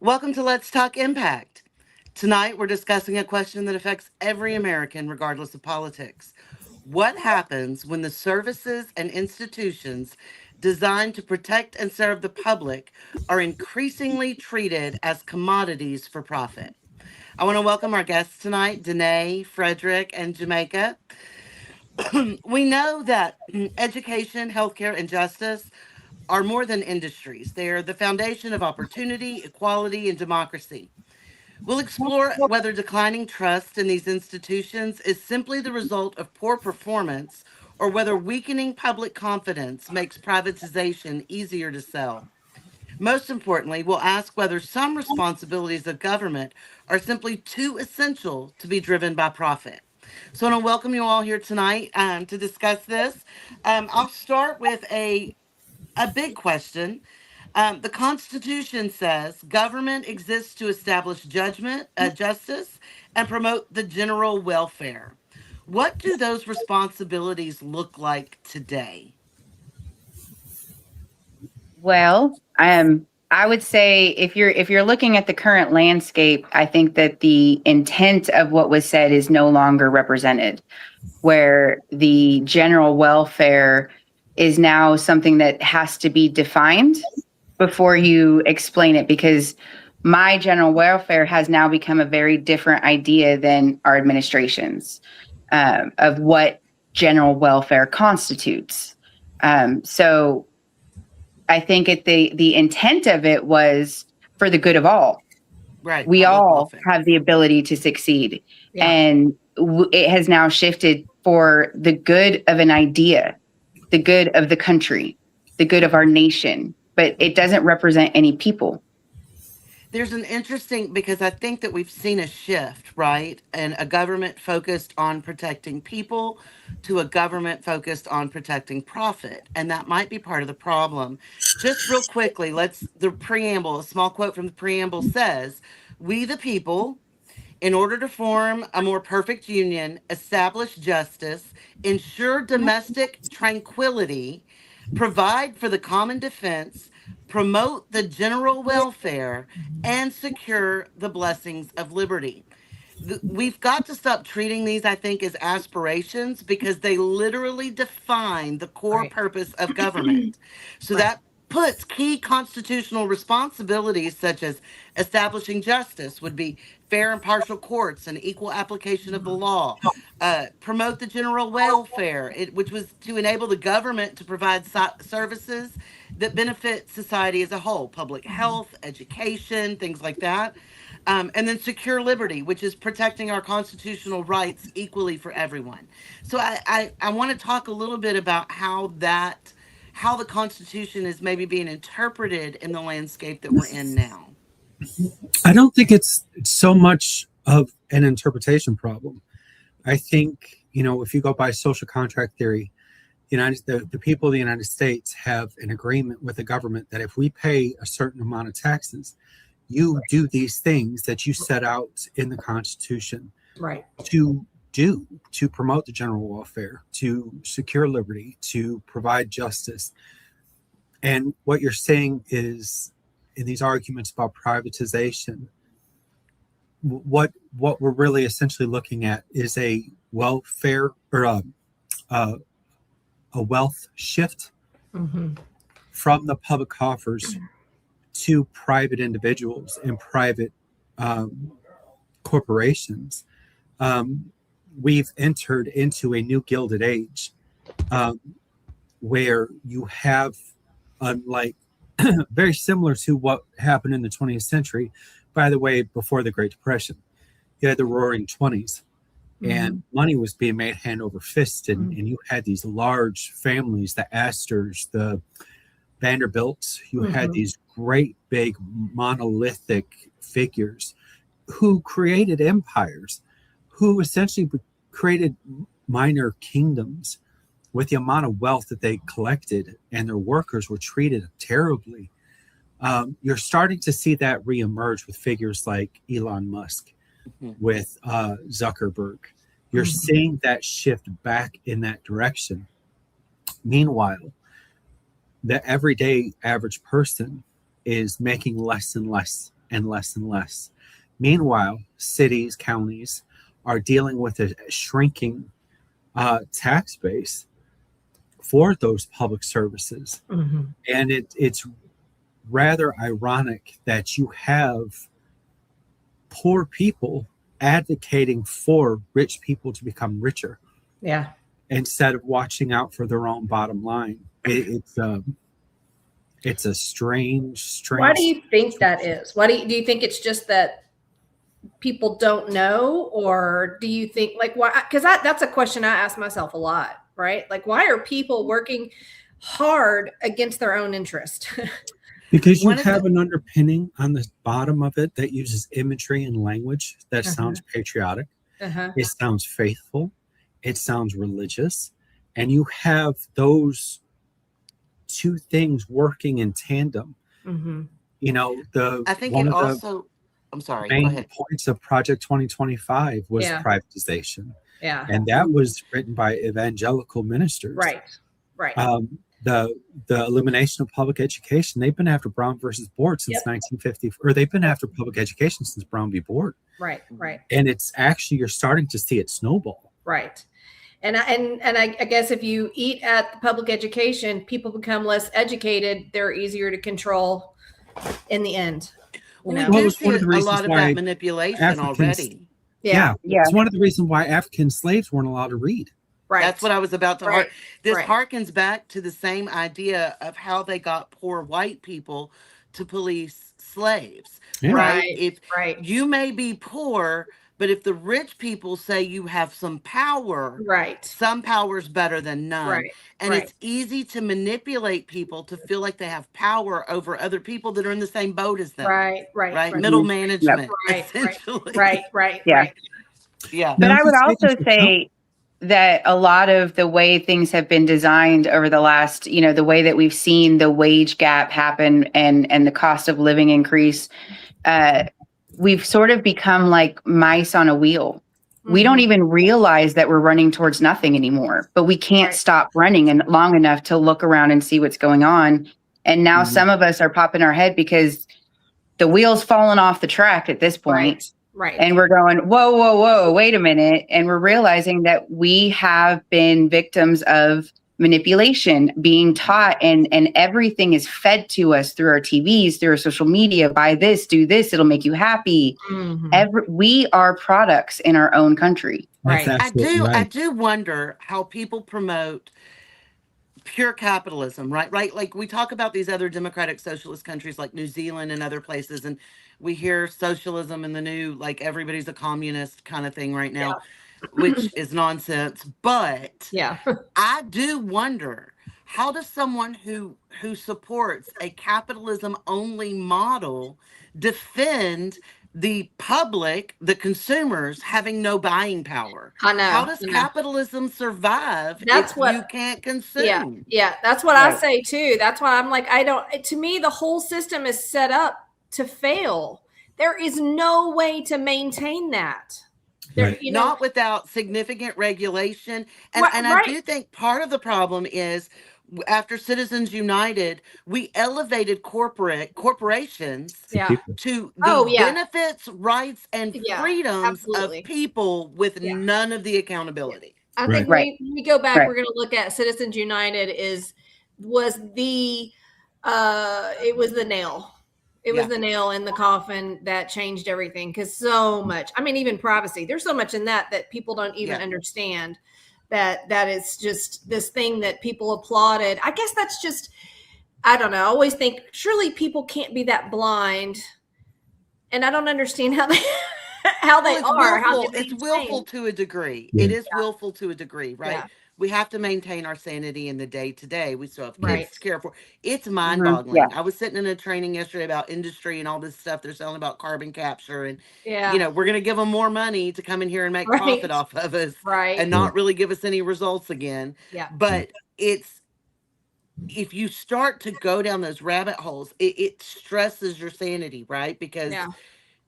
Welcome to Let's Talk Impact. Tonight, we're discussing a question that affects every American, regardless of politics. What happens when the services and institutions designed to protect and serve the public are increasingly treated as commodities for profit? I want to welcome our guests tonight, Danae, Frederick, and Jamaica. We know that education, healthcare, and justice are more than industries. They are the foundation of opportunity, equality, and democracy. We'll explore whether declining trust in these institutions is simply the result of poor performance or whether weakening public confidence makes privatization easier to sell. Most importantly, we'll ask whether some responsibilities of government are simply too essential to be driven by profit. So I want to welcome you all here tonight to discuss this. I'll start with a big question. The Constitution says government exists to establish justice, and promote the general welfare. What do those responsibilities look like today? Well, I would say if you're looking at the current landscape, I think that the intent of what was said is no longer represented, where the general welfare is now something that has to be defined before you explain it, because my general welfare has now become a very different idea than our administration's of what general welfare constitutes. So I think the intent of it was for the good of all. Right, We public all welfare. have the ability to succeed, Yeah. and it has now shifted for the good of an idea, the good of the country, the good of our nation, but it doesn't represent any people. There's an interesting, because I think that we've seen a shift, right? And a government focused on protecting people to a government focused on protecting profit. And that might be part of the problem. Just real quickly, the preamble, a small quote from the preamble says, "We the people, in order to form a more perfect union, establish justice, ensure domestic tranquility, provide for the common defense, promote the general welfare, and secure the blessings of liberty." We've got to stop treating these, I think, as aspirations because they literally define the core Right. purpose of government. So Right. that puts key constitutional responsibilities such as establishing justice would be fair and impartial courts and equal application of the law, promote the general welfare, which was to enable the government to provide services that benefit society as a whole, public health, education, things like that. And then secure liberty, which is protecting our constitutional rights equally for everyone. So I want to talk a little bit about how the Constitution is maybe being interpreted in the landscape that we're in now. I don't think it's so much of an interpretation problem. I think, if you go by social contract theory, the people of the United States have an agreement with the government that if we pay a certain amount of taxes, you do these things that you set out in the Constitution Right. to do to promote the general welfare, to secure liberty, to provide justice. And what you're saying is, in these arguments about privatization, what we're really essentially looking at is a welfare or a wealth shift Hmm. from the public coffers to private individuals and private corporations. We've entered into a new gilded age where you have, unlike very similar to what happened in the 20th century, by the way, before the Great Depression, you had the Roaring 20s, and money was being made hand over fist, and you had these large families, the Astors, the Vanderbilts. You had these great big monolithic figures who created empires, who essentially created minor kingdoms with the amount of wealth that they collected, and their workers were treated terribly. You're starting to see that reemerge with figures like Elon Musk, with Zuckerberg. You're seeing that shift back in that direction. Meanwhile, the everyday average person is making less and less and less and less. Meanwhile, cities, counties are dealing with a shrinking tax base for those public services. Mhm. And it's rather ironic that you have poor people advocating for rich people to become richer Yeah. instead of watching out for their own bottom line. It's a strange. Why do you think that is? Why do you think it's just that people don't know, or do you think like why? Because that's a question I ask myself a lot, right? Like, why are people working hard against their own interest? Because you One of have the- an underpinning on the bottom of it that uses imagery and language that Uh-huh. sounds patriotic. Uh-huh. It sounds faithful. It sounds religious. And you have those two things working in tandem. Mm-hmm. You know, I think one it of the also, I'm sorry, go main ahead. points of Project 2025 was Yeah. privatization. Yeah. And that was written by evangelical ministers. Right. Right. The elimination of public education, they've been after Brown versus Board since Yep. 1950, or they've been after public education since Brown v. Board. Right. Right. And it's actually, you're starting to see it snowball. Right. And I guess if you eat at the public education, people become less educated. They're easier to control in the end. You We know? Well, do it's see one of the a reasons lot of why that manipulation Africans- already. Yeah. Yeah. It's one of the reasons why African slaves weren't allowed to read. Right. That's what I was about to. Right. This Right. harkens back to the same idea of how they got poor white people to police slaves, Yeah. right? Right. If Right. you may be poor, but if the rich people say you have some power, Right. some power's better than none. Right. And right. it's easy to manipulate people to feel like they have power over other people that are in the same boat as them. Right. Right. Right? Right. Middle management, Right, right, essentially. Right. Right. Yeah. Right. Yeah. But Now, I would just also making sure- say that a lot of the way things have been designed over the last, the way that we've seen the wage gap happen and the cost of living increase, we've sort of become like mice on a wheel. We don't even realize that we're running towards nothing anymore, but we can't Right. stop running and long enough to look around and see what's going on. And now Mhm. some of us are popping our head because the wheel's fallen off the track at this point. Right. And we're going, whoa, whoa, whoa, wait a minute. And we're realizing that we have been victims of manipulation, being taught, and everything is fed to us through our TVs, through our social media. Buy this, do this, it'll make you happy. Mhm. We are products in our own country. That's Right. absolutely I right. do wonder how people promote pure capitalism, right? Right. Like we talk about these other democratic socialist countries like New Zealand and other places, and we hear socialism in the new, like everybody's a communist kind of thing right now, which is nonsense. But Yeah. I do wonder, how does someone who supports a capitalism only model defend the public, the consumers having no buying power? I know. How does I know. capitalism survive That's if what- you can't consume? Yeah, yeah, that's what I Right. say too. That's why I'm like, to me, the whole system is set up to fail. There is no way to maintain that. There, Right. Not without significant regulation. And, Right, and I right. do think part of the problem is after Citizens United, we elevated corporations Yeah. People. to the Oh, yeah. benefits, rights, and Yeah, freedoms absolutely. of people with Yeah. none of the accountability. I Right. think Right. when we go back, Right. we're going to look at Citizens United was the it was the nail. It was Yeah. the nail in the coffin that changed everything, because so much. I mean, even privacy. There's so much in that people don't even Yeah. understand. That is just this thing that people applauded. I guess that's just, I don't know. I always think surely people can't be that blind, and I don't understand how they how they Well, are. How willful. they It's willful maintain. to a degree. Yeah. It is willful to a degree, right? Yeah. We have to maintain our sanity in the day to day. We still have kids Right. to care for. It's mind boggling. Yeah. I was sitting in a training yesterday about industry and all this stuff they're selling about carbon capture. And, Yeah. we're going to give them more money to come in here and make Right. profit off of us Right. and not really give us any results again. Yeah. But if you start to go down those rabbit holes, it stresses your sanity, right? Because Yeah.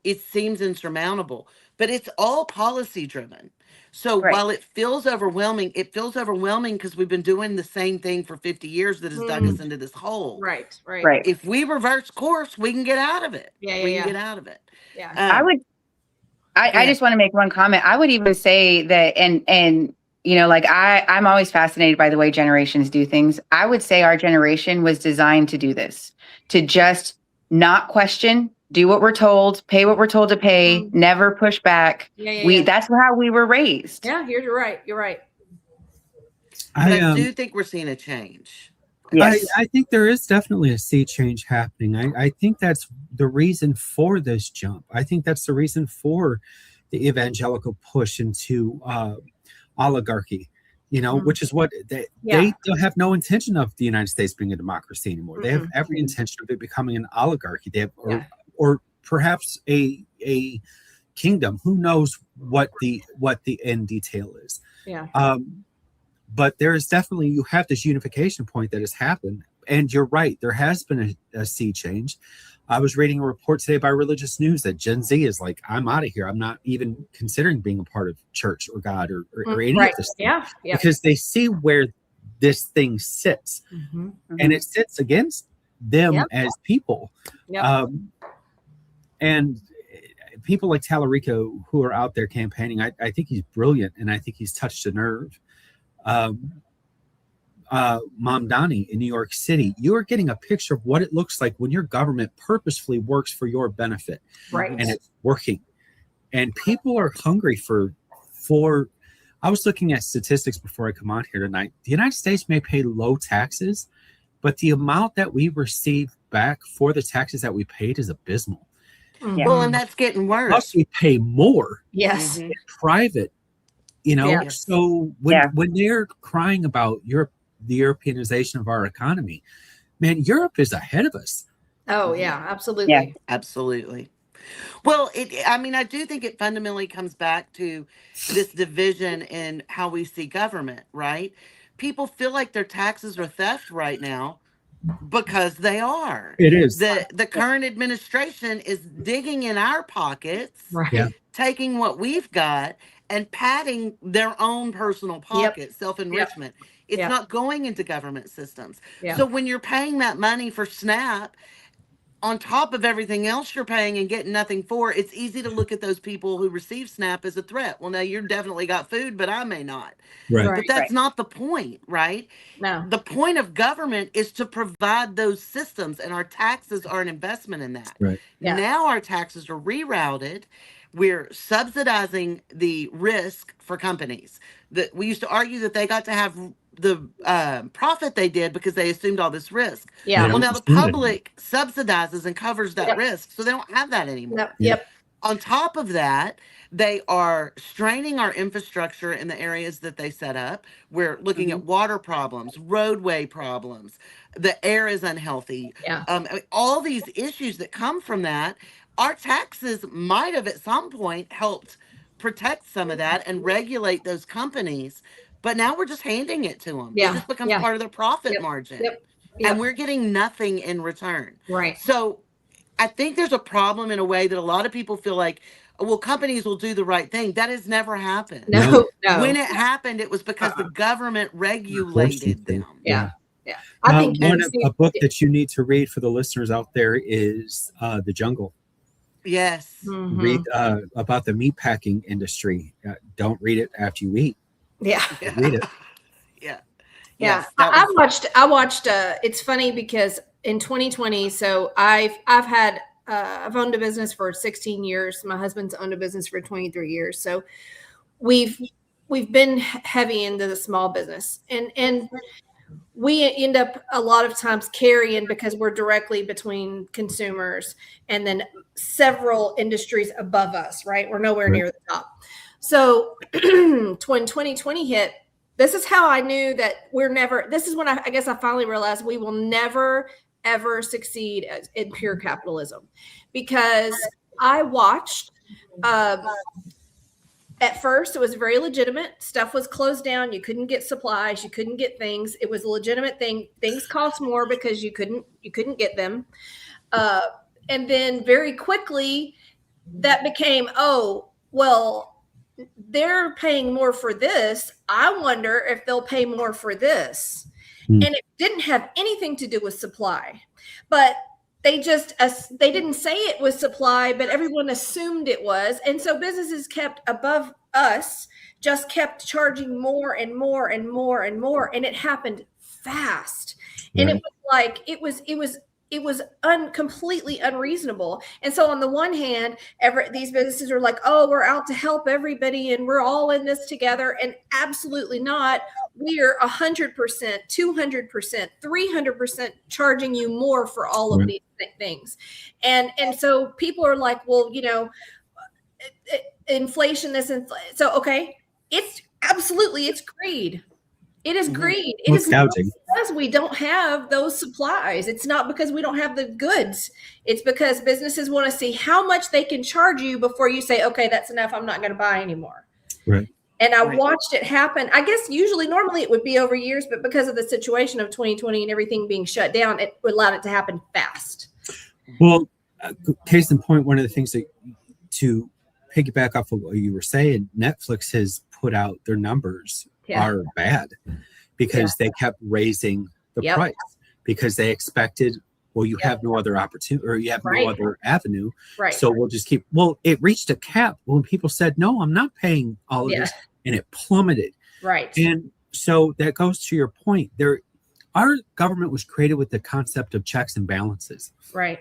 it seems insurmountable, but it's all policy driven. So Right. while it feels overwhelming because we've been doing the same thing for 50 years that has dug us into this hole. Right. Right. If we reverse course, we can get out of it. Yeah, We yeah, can yeah. get out of it. Yeah. I would, I Yeah. just want to make one comment. I would even say that, and you know, like I'm always fascinated by the way generations do things. I would say our generation was designed to do this, to just not question, do what we're told, pay what we're told to pay, never push back. Yeah. That's how we were raised. Yeah, you're right. You're right. But I do think we're seeing a change. Yes. I think there is definitely a sea change happening. I think that's the reason for this jump. I think that's the reason for the evangelical push into oligarchy, you know, which is what they don't have no intention of the United States being a democracy anymore. They have every intention of it becoming an oligarchy. They have, or perhaps a kingdom. Who knows what the end detail is? Yeah. But there is definitely, you have this unification point that has happened. And you're right, there has been a sea change. I was reading a report today by Religious News that Gen Z is like, I'm out of here. I'm not even considering being a part of church or God or any of this thing. Yeah. Because they see where this thing sits. And it sits against them as people. And people like Tallarico who are out there campaigning, I think he's brilliant, and I think he's touched a nerve. Mamdani in New York City, you are getting a picture of what it looks like when your government purposefully works for your benefit, and it's working. And people are hungry for. I was looking at statistics before I come on here tonight. The United States may pay low taxes, but the amount that we receive back for the taxes that we paid is abysmal. Well, and that's getting worse. Plus, we pay more. Yes. In private. You know, so when they're crying about the Europeanization of our economy, man, Europe is ahead of us. Oh, yeah, absolutely. Yeah. Absolutely. Well, I do think it fundamentally comes back to this division in how we see government, right? People feel like their taxes are theft right now because they are. It is. The current administration is digging in our pockets, taking what we've got and padding their own personal pockets, self-enrichment. It's not going into government systems. So when you're paying that money for SNAP, on top of everything else you're paying and getting nothing for, it's easy to look at those people who receive SNAP as a threat. Well, now you're definitely got food, but I may not. Right. But that's not the point, right? No. The point of government is to provide those systems, and our taxes are an investment in that. Right. Yeah. Now our taxes are rerouted. We're subsidizing the risk for companies. That we used to argue that they got to have the profit they did because they assumed all this risk. Yeah. Well, now the public subsidizes and covers that risk, so they don't have that anymore. Yep. On top of that, they are straining our infrastructure in the areas that they set up. We're looking at water problems, roadway problems. The air is unhealthy. All these issues that come from that. Our taxes might have at some point helped protect some of that and regulate those companies, but now we're just handing it to them. It just becomes part of their profit margin. And we're getting nothing in return. Right. So I think there's a problem in a way that a lot of people feel like, well, companies will do the right thing. That has never happened. No. When it happened, it was because the government regulated them. Yeah. I think a book that you need to read for the listeners out there is The Jungle. Yes. Read about the meatpacking industry. Don't read it after you eat. Yeah. Read it. Yeah. Yes, I watched it's funny because in 2020, so I've owned a business for 16 years. My husband's owned a business for 23 years. So we've been heavy into the small business, and we end up a lot of times carrying, because we're directly between consumers and then several industries above us, right? We're nowhere near the top. So when 2020 hit, this is how I knew that this is when I guess I finally realized we will never, ever succeed in pure capitalism, because I watched, at first it was very legitimate. Stuff was closed down. You couldn't get supplies. You couldn't get things. It was a legitimate thing. Things cost more because you couldn't get them. And then very quickly that became, they're paying more for this. I wonder if they'll pay more for this. Hmm. And it didn't have anything to do with supply, but they didn't say it was supply, but everyone assumed it was. And so businesses kept above us, just kept charging more and more and more and more. And it happened fast. And it Right. was like, it was completely unreasonable. And so on the one hand, these businesses are like, oh, we're out to help everybody and we're all in this together. And absolutely not. We're 100%, 200%, 300% charging you more for all of Right. these things. And so people are like, well, inflation, so, okay, it's greed. It is Mhm. greed. It Well, is not gouging. because we don't have those supplies. It's not because we don't have the goods. It's because businesses want to see how much they can charge you before you say, okay, that's enough. I'm not going to buy anymore. Right. And I Right. watched it happen. I guess normally it would be over years, but because of the situation of 2020 and everything being shut down, it allowed it to happen fast. Well, case in point, one of the things that to piggyback off of what you were saying, Netflix has put out their numbers are bad because they kept raising the Yep. price because they expected, well, you Yep. have no other opportunity or you have Right. no other avenue. Right. So we'll just keep, well, it reached a cap when people said, no, I'm not paying all of Yeah. this. And it plummeted. Right. And so that goes to your point. Our government was created with the concept of checks and balances. Right.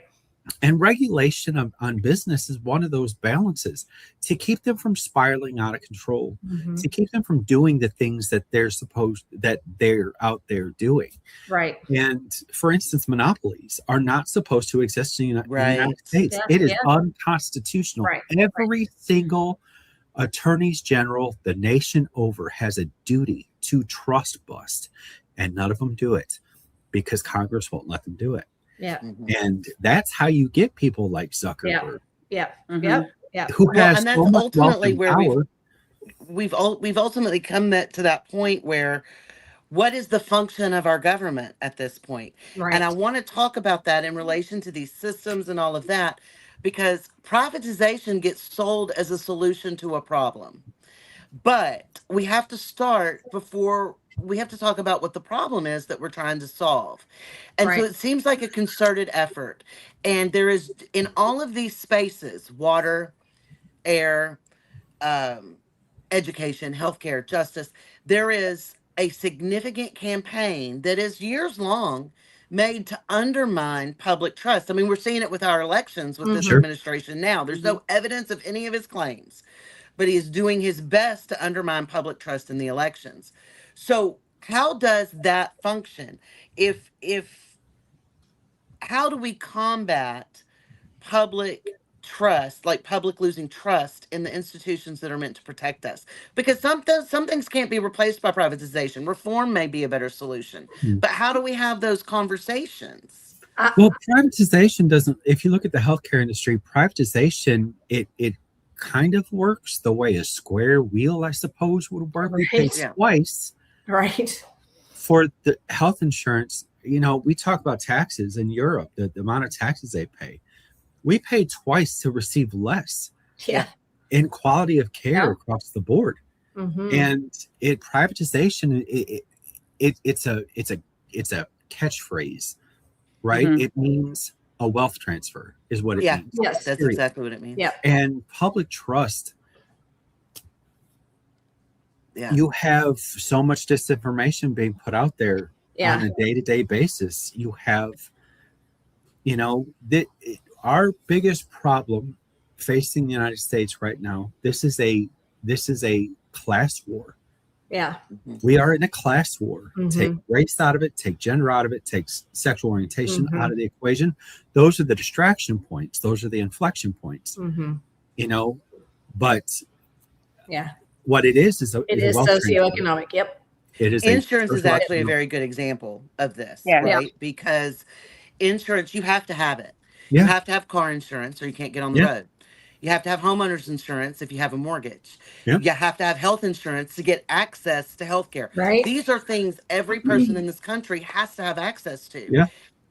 And regulation on business is one of those balances to keep them from spiraling out of control, Mhm. to keep them from doing the things that they're out there doing. Right. And for instance, monopolies are not supposed to exist in the United Right. States. Yeah, It is yeah. unconstitutional. Right, Every single attorneys general the nation over has a duty to trust bust, and none of them do it because Congress won't let them do it. Yeah. Mhm. And that's how you get people like Zuckerberg, Yeah. Mhm. Yep. Yeah. who Well, has and that's so much wealth ultimately and where power. we've ultimately come to that point where what is the function of our government at this point? Right. And I want to talk about that in relation to these systems and all of that, because privatization gets sold as a solution to a problem. But we have to start before we have to talk about what the problem is that we're trying to solve. And so Right. it seems like a concerted effort. And there is, in all of these spaces, water, air, education, healthcare, justice, there is a significant campaign that is years long made to undermine public trust. I mean, we're seeing it with our elections with this Mhm. Sure. administration now. There's no evidence of any of his claims, but he is doing his best to undermine public trust in the elections. So, how does that function? If how do we combat public trust, like public losing trust in the institutions that are meant to protect us? Because some things can't be replaced by privatization. Reform may be a better solution, Hmm. but how do we have those conversations? Well, privatization doesn't, if you look at the healthcare industry, privatization, it kind of works the way a square wheel, I suppose, would work. We pay Right. Yeah. twice Right. for the health insurance. You know, we talk about taxes in Europe, the amount of taxes they pay. We pay twice to receive less Yeah. in quality of care Yeah. across the board. Mhm. And privatization, it's a catchphrase, right? Mhm. It means a wealth transfer is what it Yeah. means. Yes. That's Period. exactly what it means. Yeah. And public trust, Yeah. you have so much disinformation being put out there Yeah. on a day-to-day basis. You have, our biggest problem facing the United States right now, this is a class war. Yeah. We are in a class war. Mhm. Take race out of it, take gender out of it, take sexual orientation Mhm. out of the equation. Those are the distraction points. Those are the inflection points, Mhm. But Yeah. what it is It a is wealth transfer. socioeconomic. Yep. It is Insurance is actually a socioeconomic- very good example of this, Yeah. Yeah. right? Because insurance, you have to have it. Yeah. You have to have car insurance or you can't get on the Yeah. road. You have to have homeowners insurance if you have a mortgage. Yeah. You have to have health insurance to get access to health care. Right. These are things every person in this country has to have access to. Yeah.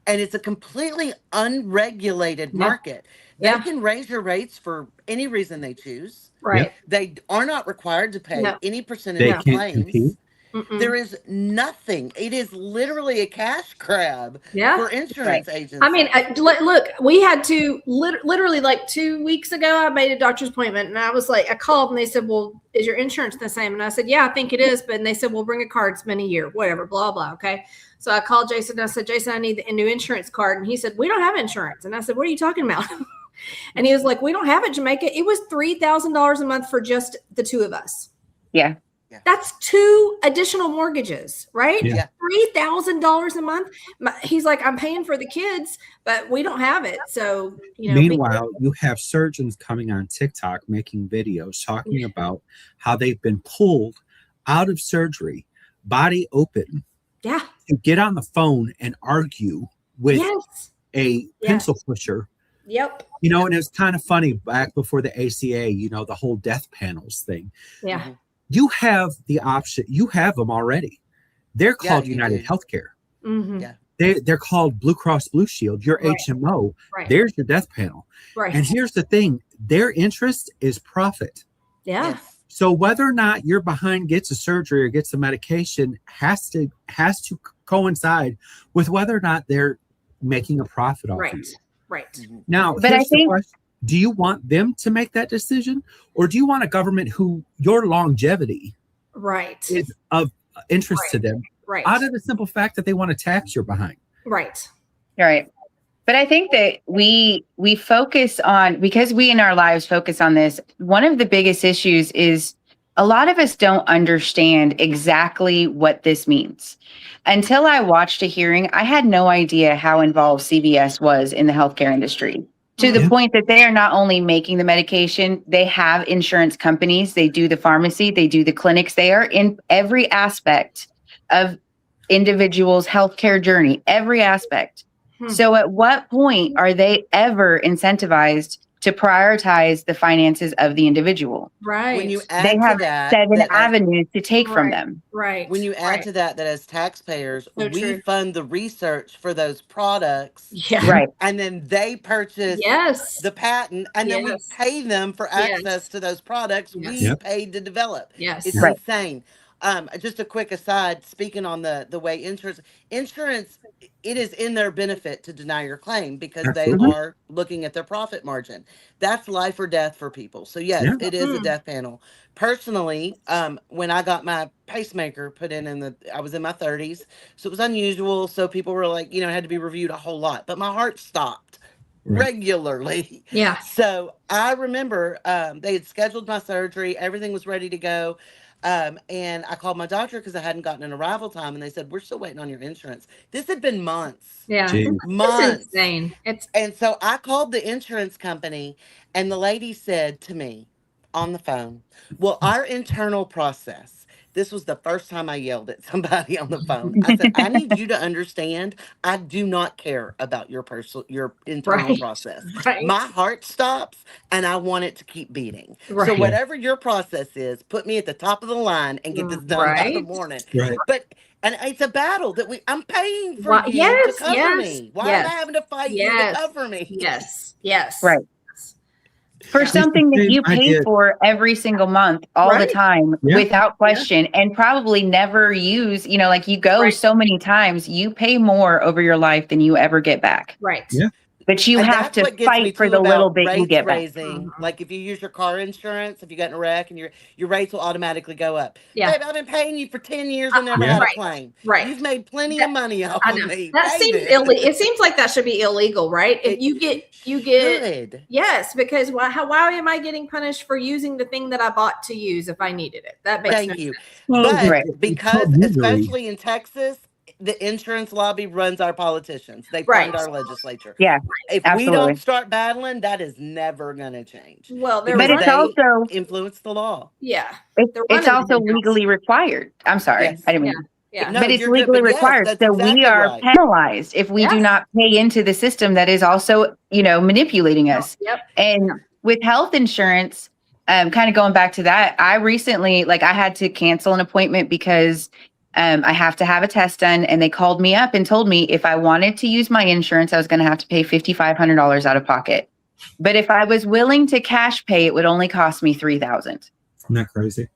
and it's a completely unregulated Yeah. market. They Yeah. can raise your rates for any reason they choose. Right. They are not required to pay No. any percentage They of can't claims. compete. Mm-mm. There is nothing. It is literally a cash grab Yeah. for insurance agents. I mean, look, we had to literally like 2 weeks ago, I made a doctor's appointment and I was like, I called and they said, well, is your insurance the same? And I said, yeah, I think it is. But and they said, well, bring a card, it's been a year, whatever, blah, blah. Okay. So I called Jason and I said, Jason, I need a new insurance card. And he said, we don't have insurance. And I said, what are you talking about? And he was like, we don't have it, Jamaica. It was $3,000 a month for just the two of us. Yeah. That's 2 additional mortgages, right? Yeah. $3,000 a month. He's like, I'm paying for the kids, but we don't have it. So, Meanwhile, you have surgeons coming on TikTok making videos talking about how they've been pulled out of surgery, body open, yeah, to get on the phone and argue with yes, a pencil pusher. yep, And it's kind of funny back before the ACA, the whole death panels thing. yeah, Mhm. You have the option. You have them already. They're called you United do. Healthcare. mm-hmm. Yeah. They're called Blue Cross Blue Shield, your Right. HMO. Right, There's your death panel. right, And here's the thing, their interest is profit. yeah, Yes. So whether or not your behind gets a surgery or gets a medication has to coincide with whether or not they're making a profit off right, you. right. Mhm. Now, But I here's the think- question. Do you want them to make that decision, or do you want a government who your longevity Right, is of interest to them, right, out of the simple fact that they want to tax your behind? right, Right. But I think that we focus on, because we in our lives focus on this, one of the biggest issues is a lot of us don't understand exactly what this means. Until I watched a hearing, I had no idea how involved CVS was in the healthcare industry. To the Yeah. point that they are not only making the medication, they have insurance companies, they do the pharmacy, they do the clinics, they are in every aspect of individuals' healthcare journey, every aspect. Hmm. So at what point are they ever incentivized to prioritize the finances of the individual? right, When you They add have to that, 7 that as- avenues to take from Right. them. right. when you add right. to that as taxpayers, So we true. fund the research for those products, Yeah, Right. and then they purchase yes, the patent, and then we Yes. pay them for Yes. access to those products Yes. we Yep. paid to develop. yes, It's Right. insane. Just a quick aside, speaking on the way insurance, it is in their benefit to deny your claim because Absolutely. they are looking at their profit margin. That's life or death for people. So yes, Yeah. it is a Mm. death panel. Personally, when I got my pacemaker put in I was in my 30s, so it was unusual. So people were like, it had to be reviewed a whole lot, but my heart stopped Right. regularly. yeah, So I remember they had scheduled my surgery, everything was ready to go. And I called my doctor because I hadn't gotten an arrival time, and they said, we're still waiting on your insurance. This had been months. yeah. Gee. It's Months. insane. It's And so I called the insurance company, and the lady said to me on the phone, well, our internal process. This was the first time I yelled at somebody on the phone. I said, I need you to understand, I do not care about your internal Right. process. right. My heart stops and I want it to keep beating. So Right. whatever your process is, put me at the top of the line and get this done by the Right. morning. Right. And it's a battle that I'm paying for Why- you yes, to cover yes, me. Why yes, am I having to fight you yes, to cover me? yes, yes, Right. For Yeah. something that Same you pay idea. for every single month, all the Right. time, Yeah. without question, and probably never use, like you go Right. so many times, you pay more over your life than you ever get back. Right. Yeah. But you And have that's to what gets me fight for too the little about bit you rates get back. raising. Mhm. Like if you use your car insurance, if you got in a wreck and your rates will automatically go up. Yeah. Babe, I've been paying you for 10 years and never Yeah. had a Right. claim. Right. You've made plenty That- of money off I of know. me. That seems baby. illegal. It seems like that should be illegal, right? If you get Good. yes, because why am I getting punished for using the thing that I bought to use if I needed it? That makes Thank no you. sense. Well, But Right. because, called usury. especially in Texas, the insurance lobby runs our politicians. They Right. fund our legislature. Yeah, If we absolutely. don't start battling, that is never going to change. Well, they're But Because it's running, they also influence the law. yeah, it's, they're it's running also the house. legally required. I'm sorry, Yes. I didn't mean. yeah. No, But it's you're good, legally but yes, required. that's So exactly we are right. penalized if we do Yes. not pay into the system that is also, manipulating us. Yep. And with health insurance, kind of going back to that, I recently, I had to cancel an appointment because I have to have a test done. And they called me up and told me if I wanted to use my insurance, I was going to have to pay $5,500 out of pocket. But if I was willing to cash pay, it would only cost me $3,000. Isn't that crazy?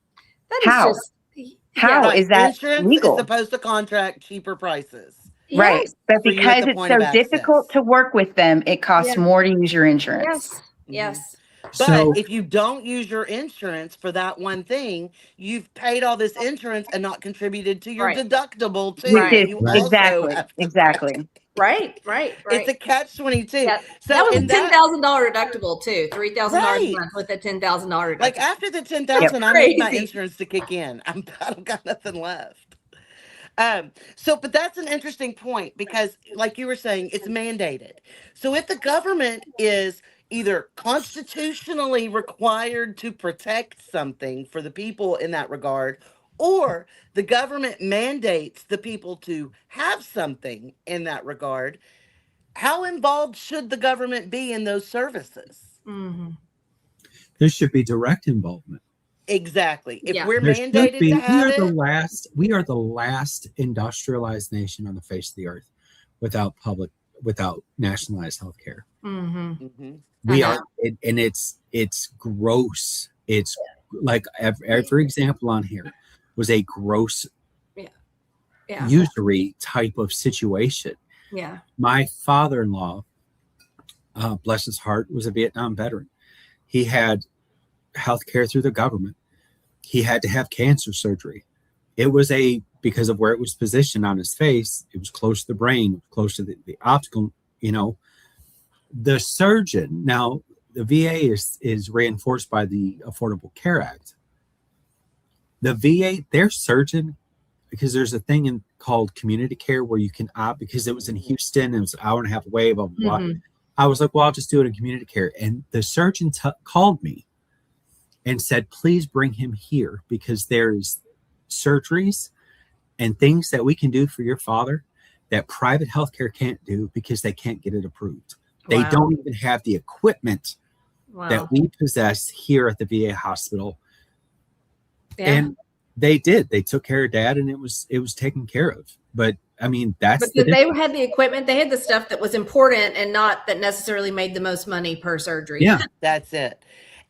That How? is just, How Right. is that Insurance legal? is supposed to contract cheaper prices. Right. Yes, But For you at because the it's point of so difficult access. to work with them, it costs Yeah. more to use your insurance. yes, yes. But So if you don't use your insurance for that one thing, you've paid all this insurance and not contributed to your Right. deductible too. Which Right. is You Right. also exactly, have to exactly. pay. Right, right, right. It's a catch-22. Yeah, So that was a in that, $10,000 deductible too. $3,000 a right. month with a $10,000 deductible. Like after the Yep. 10,000, I need my Crazy. insurance to kick in. I don't got nothing left. But that's an interesting point because, like you were saying, it's mandated. So if the government is either constitutionally required to protect something for the people in that regard, or the government mandates the people to have something in that regard, how involved should the government be in those services? Mm-hmm. there should be direct involvement. Exactly. If Yeah. we're There should mandated be. to We have are the it, last industrialized nation on the face of the earth without nationalized healthcare. Mm-hmm. Mhm. We I are, and it's gross. It's like every example on here was a gross, Yeah. usury type of situation. Yeah. My father-in-law, bless his heart, was a Vietnam veteran. He had health care through the government. He had to have cancer surgery. It was because of where it was positioned on his face, it was close to the brain, close to the optical, the surgeon. Now, the VA is reinforced by the Affordable Care Act. The VA, their surgeon, because there's a thing called community care where you can opt, because it was in Houston, it was an hour and a half away, blah, blah, blah. Mhm. I was like, well, I'll just do it in community care. And the surgeon called me and said, please bring him here because there's surgeries and things that we can do for your father that private healthcare can't do because they can't get it approved. They Wow. don't even have the equipment Wow. that we possess here at the VA hospital. Yeah. And they did. They took care of dad and it was taken care of. But I mean, that's because they had the equipment, they had the stuff that was important and not that necessarily made the most money per surgery. Yeah. That's it.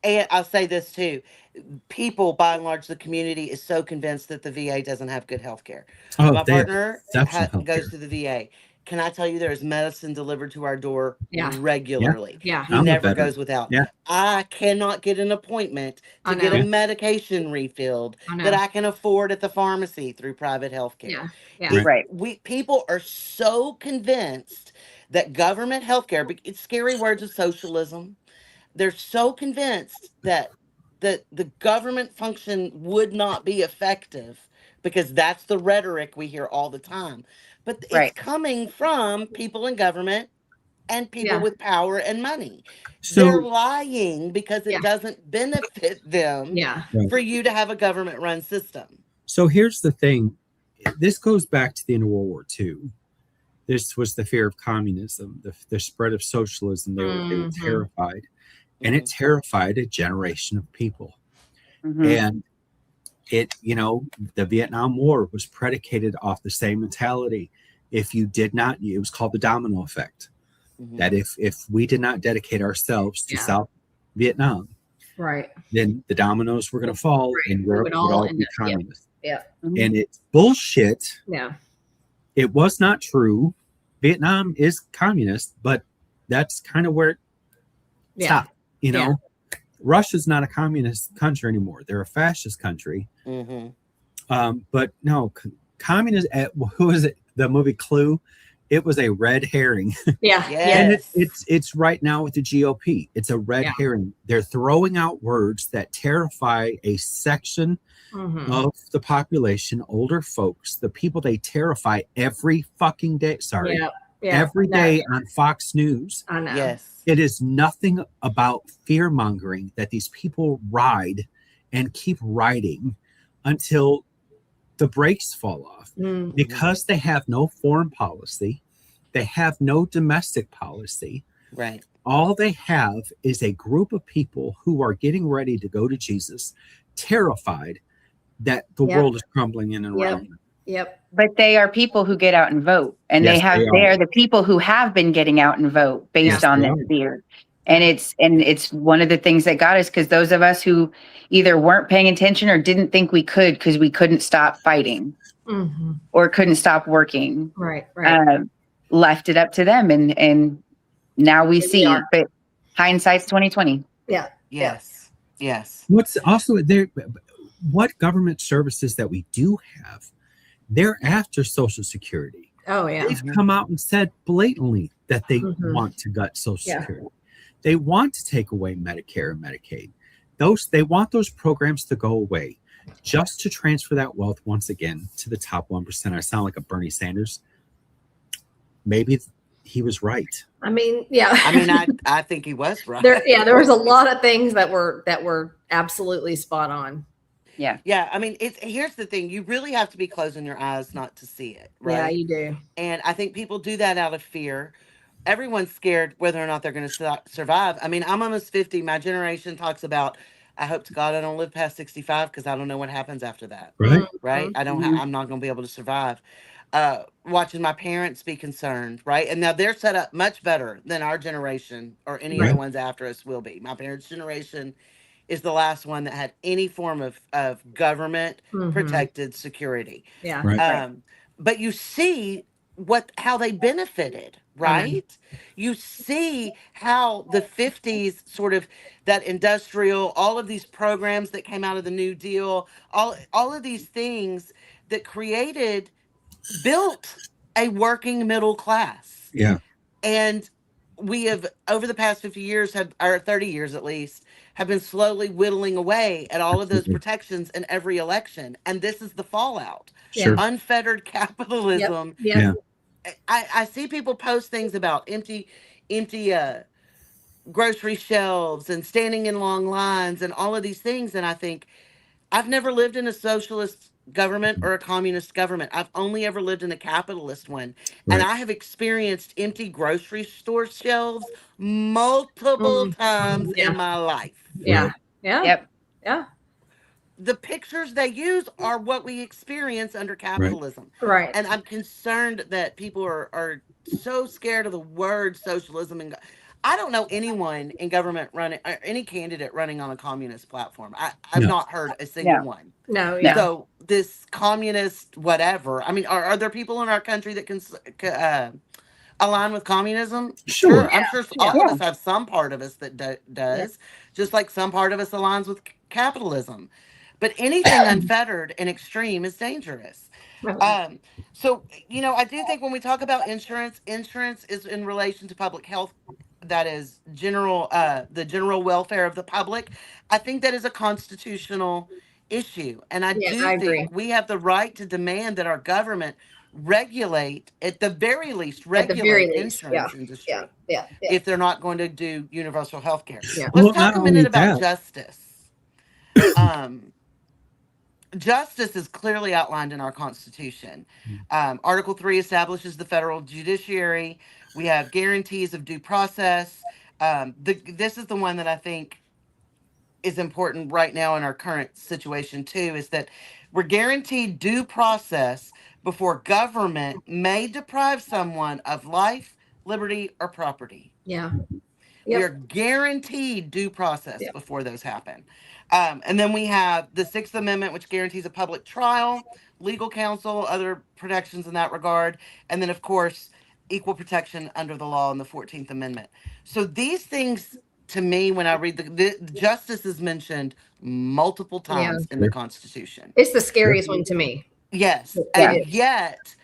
And I'll say this too. People, by and large, the community is so convinced that the VA doesn't have good health care. Oh, My they have partner exceptional goes healthcare. to the VA. Can I tell you there is medicine delivered to our door Yeah. regularly? Yeah. He I'm a never veteran. goes without. Yeah. I cannot get an appointment I to get know. a medication refilled I know. that I can afford at the pharmacy through private health care. Yeah. Yeah. Right. People are so convinced that government healthcare, it's scary words of socialism. They're so convinced that the government function would not be effective because that's the rhetoric we hear all the time. But it's Right. coming from people in government and people Yeah. with power and money. They're So lying because it Yeah. doesn't benefit them Yeah. for you to have a government run system. So here's the thing. This goes back to the end of World War II. This was the fear of communism, the spread of socialism. They were Mhm. terrified. And it terrified a generation of people. Mhm. And the Vietnam War was predicated off the same mentality. If you did not, it was called the domino effect. Mhm. That if we did not dedicate ourselves to Yeah. South Vietnam, Right. then the dominoes were going to fall Right. and We Europe would would all all end be up- yeah. communist. Mhm. And it's bullshit. Yeah. It was not true. Vietnam is communist, but that's kind of where it Yeah. stopped. Russia's not a communist country anymore. They're a fascist country. Mhm. But no, communist. Who was it? The movie Clue. It was a red herring, Yeah. Yeah. and it's right now with the GOP. It's a red Yeah. herring. They're throwing out words that terrify a section Mhm. of the population, older folks, the people they terrify every fucking day. Sorry, Yeah. Yeah. every No, day on Fox News. I know. Yes. It is nothing about fear mongering that these people ride and keep riding until the brakes fall off Mm. because they have no foreign policy. They have no domestic policy. Right. All they have is a group of people who are getting ready to go to Jesus, terrified that the Yep. world is crumbling in and Yep. around them. Yep. But they are people who get out and vote, and Yes, they are the people who have been getting out and vote based Yes, on they this are. fear. And it's one of the things that got us, because those of us who either weren't paying attention or didn't think we could because we couldn't stop fighting Hmm. or couldn't stop working, Right. Right. left it up to them, and now we Here we see. are. But hindsight's 2020. Yeah. Yes. Yes. What's also there, what government services that we do have, they're after Social Security. Oh yeah. They've come out and said blatantly that they Mhm. want to gut Social Yeah. Security. They want to take away Medicare and Medicaid. They want those programs to go away, just to transfer that wealth once again to the top 1%. I sound like a Bernie Sanders. Maybe he was right. I mean, yeah. I mean, I think he was right. there was a lot of things that were absolutely spot on. Yeah, I mean, here's the thing: you really have to be closing your eyes not to see it, Yeah, right? you do. And I think people do that out of fear. Everyone's scared whether or not they're going to survive. I mean, I'm almost 50. My generation talks about, I hope to God I don't live past 65 because I don't know what happens after that. Right? Right? I'm not going to be able to survive. Watching my parents be concerned, right? And now they're set up much better than our generation or any of the Right. ones after us will be. My parents' generation is the last one that had any form of government Mhm. protected security. Yeah. Right. But you see how they benefited, right? You see how the 50s sort of that industrial, all of these programs that came out of the New Deal, all of these things that built a working middle class. Yeah. And we have, over the past 50 years, or 30 years at least, have been slowly whittling away at all of those Absolutely. protections in every election. And this is the fallout. Sure. Unfettered capitalism. Yep. Yeah. I see people post things about empty grocery shelves and standing in long lines and all of these things. And I think, I've never lived in a socialist government or a communist government. I've only ever lived in a capitalist one. And Right. I have experienced empty grocery store shelves multiple times Yeah. in my life. Yeah. Right. Yeah. Yep. Yeah. The pictures they use are what we experience under capitalism. Right. And I'm concerned that people are so scared of the word socialism. And I don't know anyone in government running, or any candidate running on a communist platform. I've No. not heard a single No. one. No. Yeah. So this communist whatever, I mean, are there people in our country that can align with communism? Sure. I'm sure Yeah. all of us have some part of us that does, just like some part of us aligns with capitalism. But anything unfettered and extreme is dangerous. So, I do think when we talk about insurance is in relation to public health. That is the general welfare of the public. I think that is a constitutional issue. And I Yeah, do I think agree. we have the right to demand that our government regulate, at the very least, At the very regulate least, insurance industry Yeah. Yeah. Yeah. if they're not going to do universal health care. Yeah. Let's Well, talk not a minute only about that. justice. Justice is clearly outlined in our Constitution. Article 3 establishes the federal judiciary. We have guarantees of due process. This is the one that I think is important right now in our current situation, too, is that we're guaranteed due process before government may deprive someone of life, liberty, or property. Yeah. We Yep. are guaranteed due process Yep. before those happen. And then we have the Sixth Amendment, which guarantees a public trial, legal counsel, other protections in that regard. And then, of course, equal protection under the law in the 14th Amendment. So these things, to me, when I read the justice is mentioned multiple times in the Constitution. It's the scariest one to me. Yes. Yeah. And yet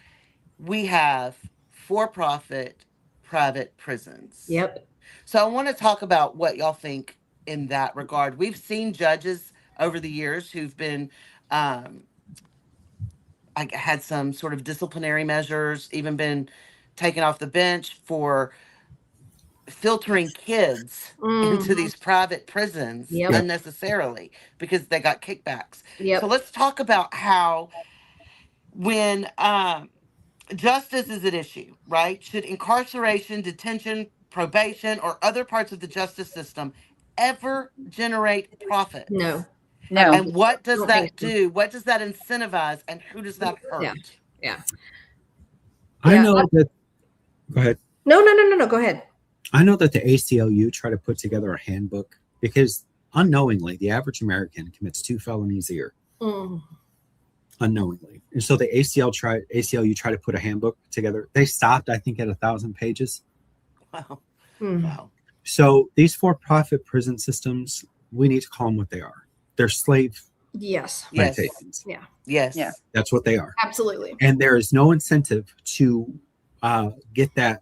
we have for-profit private prisons. Yep. So I want to talk about what y'all think in that regard. We've seen judges over the years who've been had some sort of disciplinary measures, even been taken off the bench for filtering kids into these private prisons Yep. unnecessarily because they got kickbacks. Yep. So let's talk about how when justice is at issue, right? Should incarceration, detention, probation, or other parts of the justice system ever generate profit? No. No. And what does don't that think so. do? What does that incentivize? And who does that hurt? Yeah. I Yeah, know that. Go ahead. No. Go ahead. I know that the ACLU try to put together a handbook because unknowingly, the average American commits 2 felonies a year. Mm. Unknowingly. And so the ACLU tried to put a handbook together. They stopped, I think, at 1,000 pages. Wow. Mm. Wow. So these for-profit prison systems, we need to call them what they are. They're slave Yes. Yes. plantations. Yes. Yeah. That's what they are. Absolutely. And there is no incentive to get that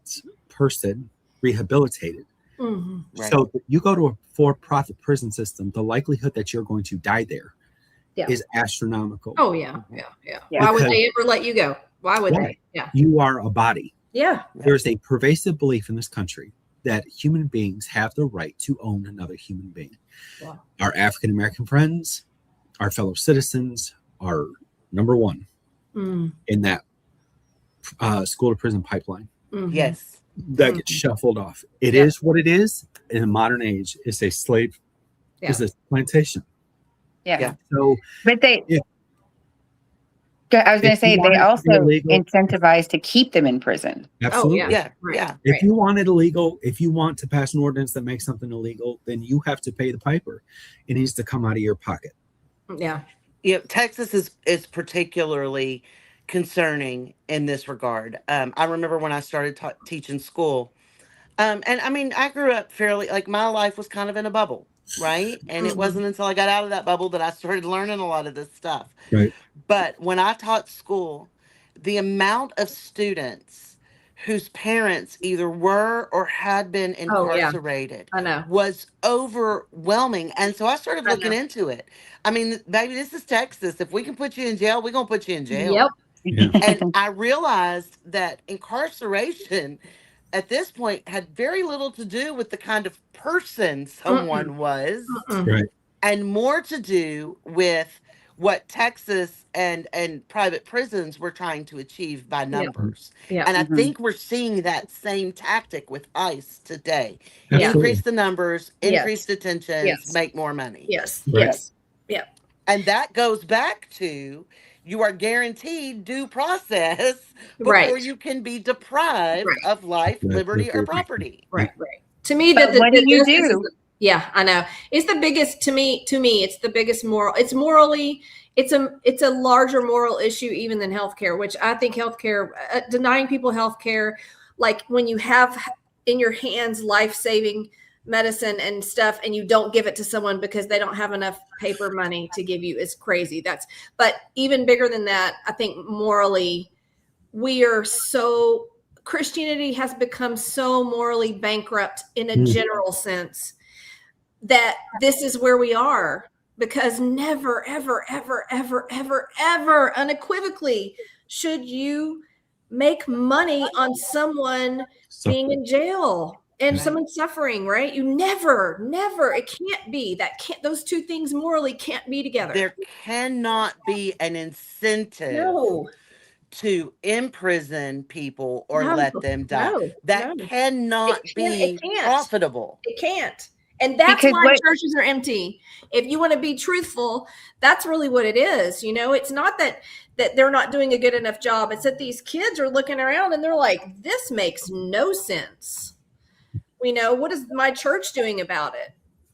person rehabilitated. Hmm. Right. So if you go to a for-profit prison system, the likelihood that you're going to die there is Yeah. astronomical. Oh yeah. Yeah. Why would Because- they ever let you go? Why would Why? they? Yeah. You are a body. Yeah. There's a pervasive belief in this country that human beings have the right to own another human being. Wow. Our African American friends, our fellow citizens are number one Mm. in that school to prison pipeline. Mhm. Yes. That gets shuffled off. It is what it is in the modern age. It's a slave, is a plantation. Yeah. Yeah. So But they, Yeah. I was going to If say, you want they it to be also illegal- incentivize to keep them in prison. absolutely. yeah. Yeah. Right. Yeah. If you want it illegal, if you want to pass an ordinance that makes something illegal, then you have to pay the piper. It needs to come out of your pocket. Yeah. Yeah, Texas is particularly concerning in this regard. I remember when I started teaching school, and I mean, I grew up fairly like my life was kind of in a bubble, right? And it Mhm. wasn't until I got out of that bubble that I started learning a lot of this stuff. Right. But when I taught school, the amount of students whose parents either were or had been Oh, yeah. incarcerated I know. was overwhelming. And so I started I looking know. into it. I mean, baby, this is Texas. If we can put you in jail, we're going to put you in jail. Yep. Yeah. And I realized that incarceration at this point had very little to do with the kind of person someone was Mm-mm. Right. and more to do with what Texas and private prisons were trying to achieve by numbers. Yeah. And I Mhm. think we're seeing that same tactic with ICE today. Yeah. Increase the numbers, Yes. increase detentions, Yes. make more money. Yes. Right. Yes. And that goes back to you are guaranteed due process before Right. you can be deprived Right. of life, Right, liberty, right, or right. property. Right. To me, But what do you do? Yeah, I know. It's the biggest to me. It's the biggest moral. It's morally. It's a larger moral issue even than healthcare, which I think healthcare denying people healthcare, like when you have in your hands life-saving medicine and stuff, and you don't give it to someone because they don't have enough paper money to give you is crazy. But even bigger than that, I think morally, we are so. Christianity has become so morally bankrupt in a general sense that this is where we are, because never, ever, ever, ever, ever, ever unequivocally should you make money on someone being in jail and Right. someone suffering, right? You never, it can't be those two things morally can't be together. There cannot be an incentive No, to imprison people or No, let them die. no, That no. cannot It be can't. profitable. it can't. And that's Because why what- churches are empty. If you want to be truthful, that's really what it is. You know, it's not that they're not doing a good enough job. It's that these kids are looking around and they're like, this makes no sense. You know, what is my church doing about it?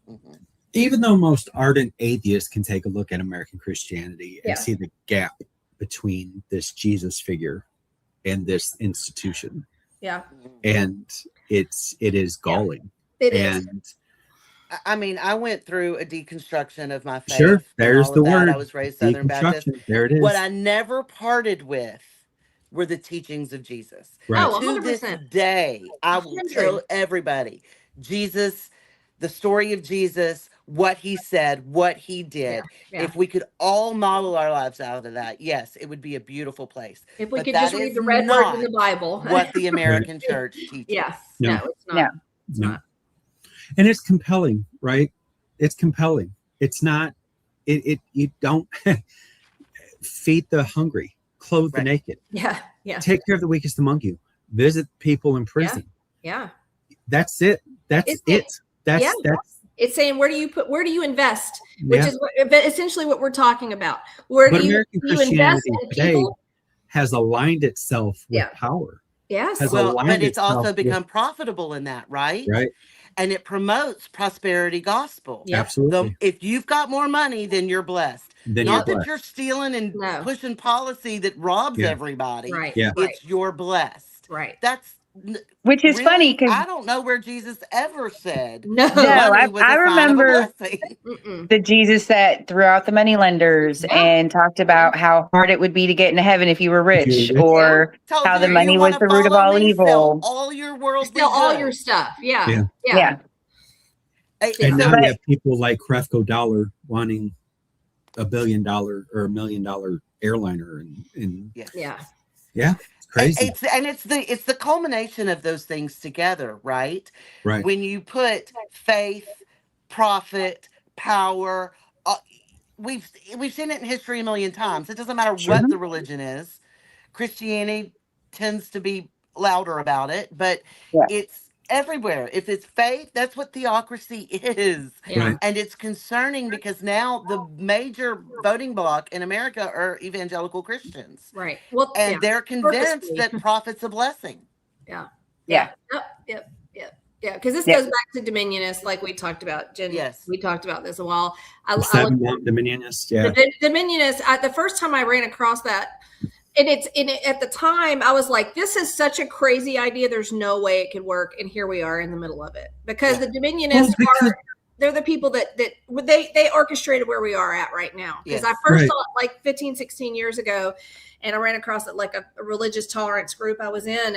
Mhm. Even though most ardent atheists can take a look at American Christianity and Yeah. see the gap between this Jesus figure and this institution, Yeah, and it is galling. it is. And I mean, I went through a deconstruction of my faith. Sure, and there's all of the that. word. I was raised Southern Baptist. deconstruction, there it is. What I never parted with were the teachings of Jesus. Right. Oh, To this 100%. day, I will 100. tell everybody Jesus, the story of Jesus, what he said, what he did. Yeah. If we could all model our lives out of that, yes, it would be a beautiful place. If we But could that just read is the red words in the not Bible. What the American church teaches. Yeah, No. no, it's not. No. It's No. not. And it's compelling, right? It's compelling. It's not. It you don't feed the hungry, clothe the Right. naked, Yeah, yeah, take care of the weakest among you, visit people in prison. yeah. That's it. That's Is it. it? That's Yeah. that's It's saying where do you invest, which Yeah. is essentially what we're talking about. Where But do American you invest Christianity in today people? has aligned itself with Yeah. power. Yes. Has Well, aligned but it's itself also with- become profitable in that, right? Right. And it promotes prosperity gospel. Yep. Absolutely. If you've got more money, then you're blessed. Then Not you're that blessed. you're stealing and No. pushing policy that robs Yeah. everybody. Right. Yeah. Right. It's you're blessed. Right. That's Which is funny really, because I don't know where Jesus ever said No. money was I a sign remember of a blessing. Mm-mm. the Jesus that threw out the money lenders Yeah. and talked about how hard it would be to get into heaven if you were If you rich, were rich. or Told how you, the you money was wanna the root of follow all me, Sell evil. all your worldly Sell all goods. your stuff. Yeah. Yeah. Yeah. Yeah. And now But- you have people like Crefco Dollar wanting $1 billion or $1 million airliner, and Yes. Yeah. it's crazy. It's the culmination of those things together, right? Right. When you put faith, profit, power, we've seen it in history a million times. It doesn't matter Sure. what the religion is. Christianity tends to be louder about it, but Yeah. it's everywhere. If it's faith, that's what theocracy is. Yeah. Right. And it's concerning because now the major voting bloc in America are evangelical Christians. Right. Well, And yeah. they're convinced Purposely. that profit's a blessing. Yeah. Yep. Yeah. Because this Yeah. goes back to Dominionists, like we talked about. Jen, Yes. we talked about this a while. The seven Dominionists. Yeah. The Dominionists. The first time I ran across that, and at the time I was like, "This is such a crazy idea. There's no way it could work." And here we are in the middle of it because Yeah. the Dominionists Well, because- they're the people that they orchestrated where we are at right now. Because Yes. I first Right. saw it like 15, 16 years ago, and I ran across it like a religious tolerance group I was in,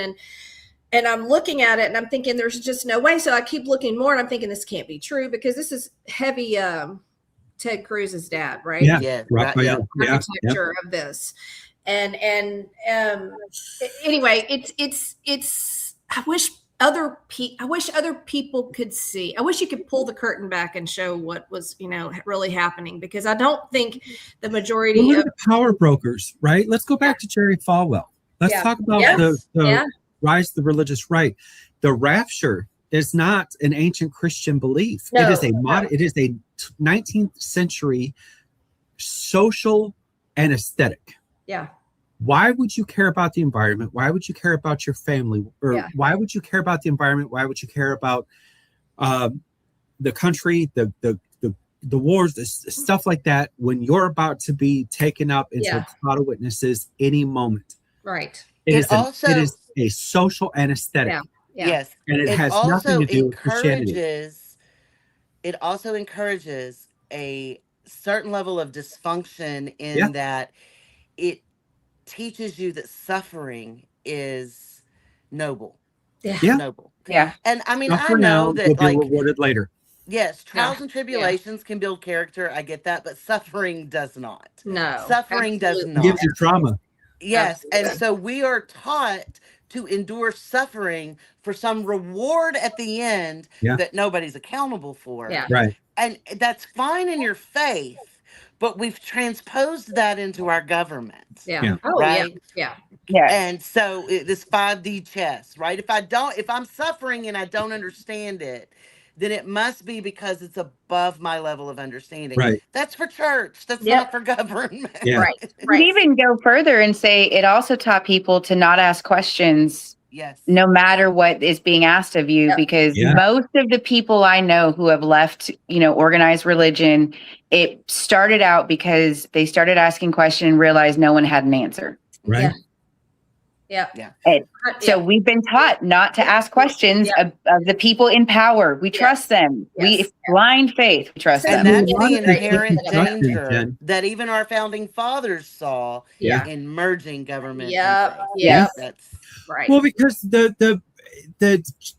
and I'm looking at it and I'm thinking there's just no way. So I keep looking more and I'm thinking this can't be true because this is heavy Ted Cruz's dad, right? Yeah. Yeah. Right. Right, yeah. Yeah. Architecture of this. And anyway, it's I wish other people could see. I wish you could pull the curtain back and show what was, really happening, because I don't think the majority Well, look of at the power brokers, right? Let's go back to Jerry Falwell. Let's Yeah. talk about Yes. the Yeah. rise of the religious right. The rapture is not an ancient Christian belief. No, It is a 19th century social and aesthetic. yeah. Why would you care about the environment? Why would you care about your family? Or Yeah. why would you care about the environment? Why would you care about the country, the wars, stuff like that, when you're about to be taken up into Yeah. a cloud of witnesses any moment? Right. It It is a social and aesthetic, Yeah. Yeah. Yes. and it has also nothing to do with Christianity. It also encourages a certain level of dysfunction in Yeah. that it teaches you that suffering is noble. Yeah. Yeah. Noble. Yeah. And I mean, Suffer I know now, that will be like rewarded later. yes, trials Yeah. and tribulations can build character. I get that, but suffering does not. No. Suffering does absolutely. not. Gives you trauma. Yes. And Absolutely. so we are taught to endure suffering for some reward at the end Yeah. that nobody's accountable for. Yeah. Right. And that's fine in your faith, but we've transposed that into our government. Yeah. Yeah. Oh, Right? yeah. Yeah. And so this 5D chess, right? If I'm suffering and I don't understand it, then it must be because it's above my level of understanding. Right. That's for church. That's Yep. not for government. Yeah. Right. We'd Right. even go further and say it also taught people to not ask questions Yes. no matter what is being asked of you, Yeah. because Yeah. most of the people I know who have left, organized religion, it started out because they started asking questions and realized no one had an answer. Right. Yeah. Yeah. Yeah. And so Yeah. we've been taught not to ask questions Yeah. of the people in power. We Yes. trust them. Yes. Blind faith. We trust And them. that- that's a lot the of people inherent think trust them, danger Jen. that even our founding fathers saw Yeah. in merging government. and Yep. faith. Yep. That's Right. Well, because the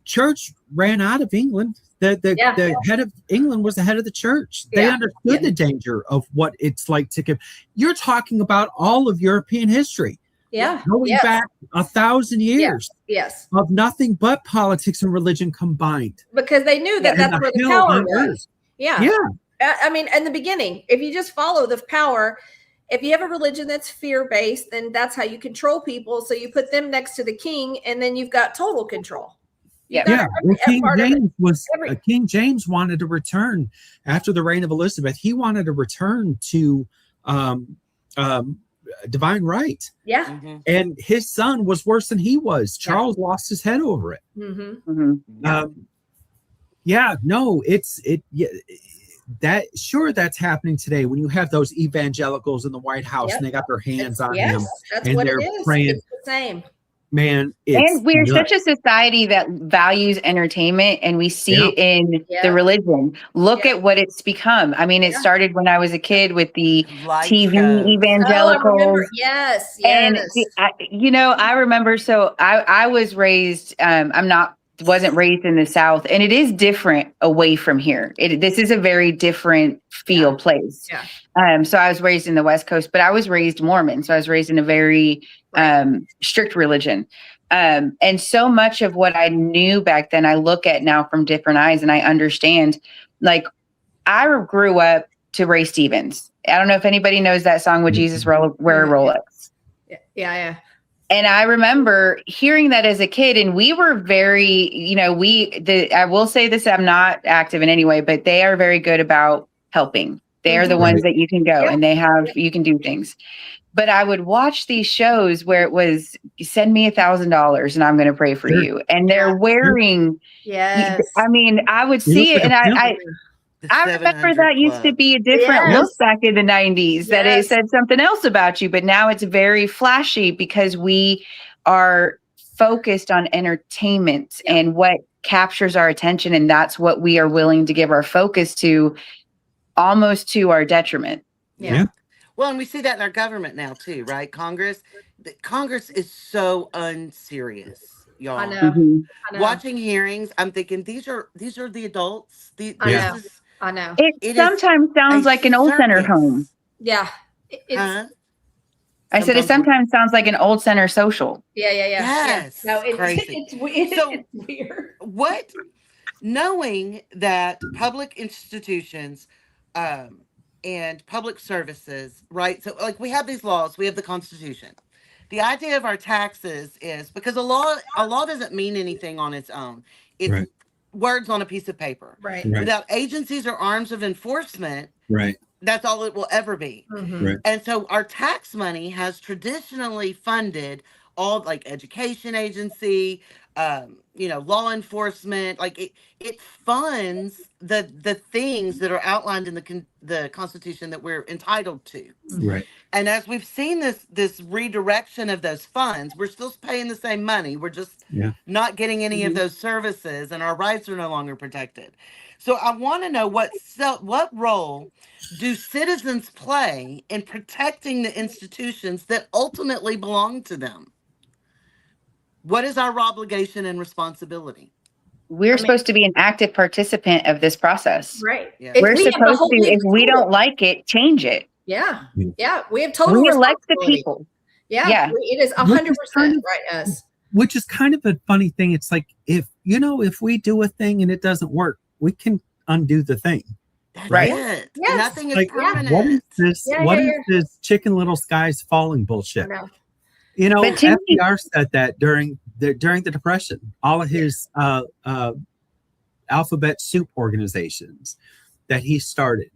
church ran out of England. Yeah. The head of England was the head of the church. They Yeah. understood Yeah. the danger of what it's like to give. You're talking about all of European history, Yeah. going Yes. back 1,000 years Yes. of nothing but politics and religion combined. Because they knew that And that's where the hell power on was. earth. Yeah. Yeah. I mean, in the beginning, if you just follow the power, if you have a religion that's fear-based, then that's how you control people. So you put them next to the king, and then you've got total control. You Yeah. gotta Yeah, have well, every part of it. Every- King James wanted to return after the reign of Elizabeth. He wanted to return to um, divine right, Yeah. Mhm. and his son was worse than he was. Charles lost his head over it. Mm-hmm. Mhm. Yeah, no, yeah, that sure that's happening today when you have those evangelicals in the White House Yep. and they got their hands on Yes, him that's and what it they're is. praying. It's the same. Man, it's And we're nuts. such a society that values entertainment, and we see Yeah. it in Yeah. the religion. Look Yeah. at what it's become. I mean, it Yeah. started when I was a kid with the Light TV shows. Oh, I evangelicals. remember. Yes. And Yes. I remember. So I was raised. Wasn't raised in the South, and it is different away from here. This is a very different feel place. Yeah. So I was raised in the West Coast, but I was raised Mormon, so I was raised in a very strict religion. And so much of what I knew back then, I look at now from different eyes, and I understand. Like, I grew up to Ray Stevens. I don't know if anybody knows that song, "Would Jesus Wear a Rolex?" Yeah. And I remember hearing that as a kid, and we were very, I will say this, I'm not active in any way, but they are very good about helping. They are the ones that you can go and you can do things. But I would watch these shows where it was, send me $1,000 and I'm going to pray for you. And they're wearing, Yes. I mean, I would see it, and I remember that used to be a different look back in the 90s, that it said something else about you, but now it's very flashy because we are focused on entertainment and what captures our attention. And that's what we are willing to give our focus to, almost to our detriment. Yeah. Well, and we see that in our government now too, right? Congress is so unserious, y'all. I know. Mhm. I know. Watching hearings, I'm thinking these are the adults. I know. It sometimes sounds like an old center home. Yeah. I said it sometimes sounds like an old center social. Yeah. Yes. No, Crazy. It's weird. Knowing that public institutions and public services, right? So, like, we have these laws, we have the Constitution. The idea of our taxes is because a law doesn't mean anything on its own. It's words on a piece of paper. Right. Without agencies or arms of enforcement, that's all it will ever be. Mm-hmm. And so our tax money has traditionally funded all, like, education agency, law enforcement. Like, it funds the things that are outlined in the Constitution that we're entitled to. Right. And as we've seen this redirection of those funds, we're still paying the same money. We're just not getting any of those services, and our rights are no longer protected. So I want to know what role do citizens play in protecting the institutions that ultimately belong to them? What is our obligation and responsibility? We're supposed to be an active participant of this process. Right. Yeah. We're supposed to, if we don't like it, change it. Yeah. Yeah. We have total We elect the responsibility. people. Yeah. It is 100% right, us. Which is kind of a funny thing. It's like, if we do a thing and it doesn't work, we can undo the thing. That's Right. it. Yes. Nothing is Like, permanent. what is this? Yeah, What yeah, is this Chicken Little Skies falling bullshit? I know. But to me- FDR said that during the Depression. All of his alphabet soup organizations that he started.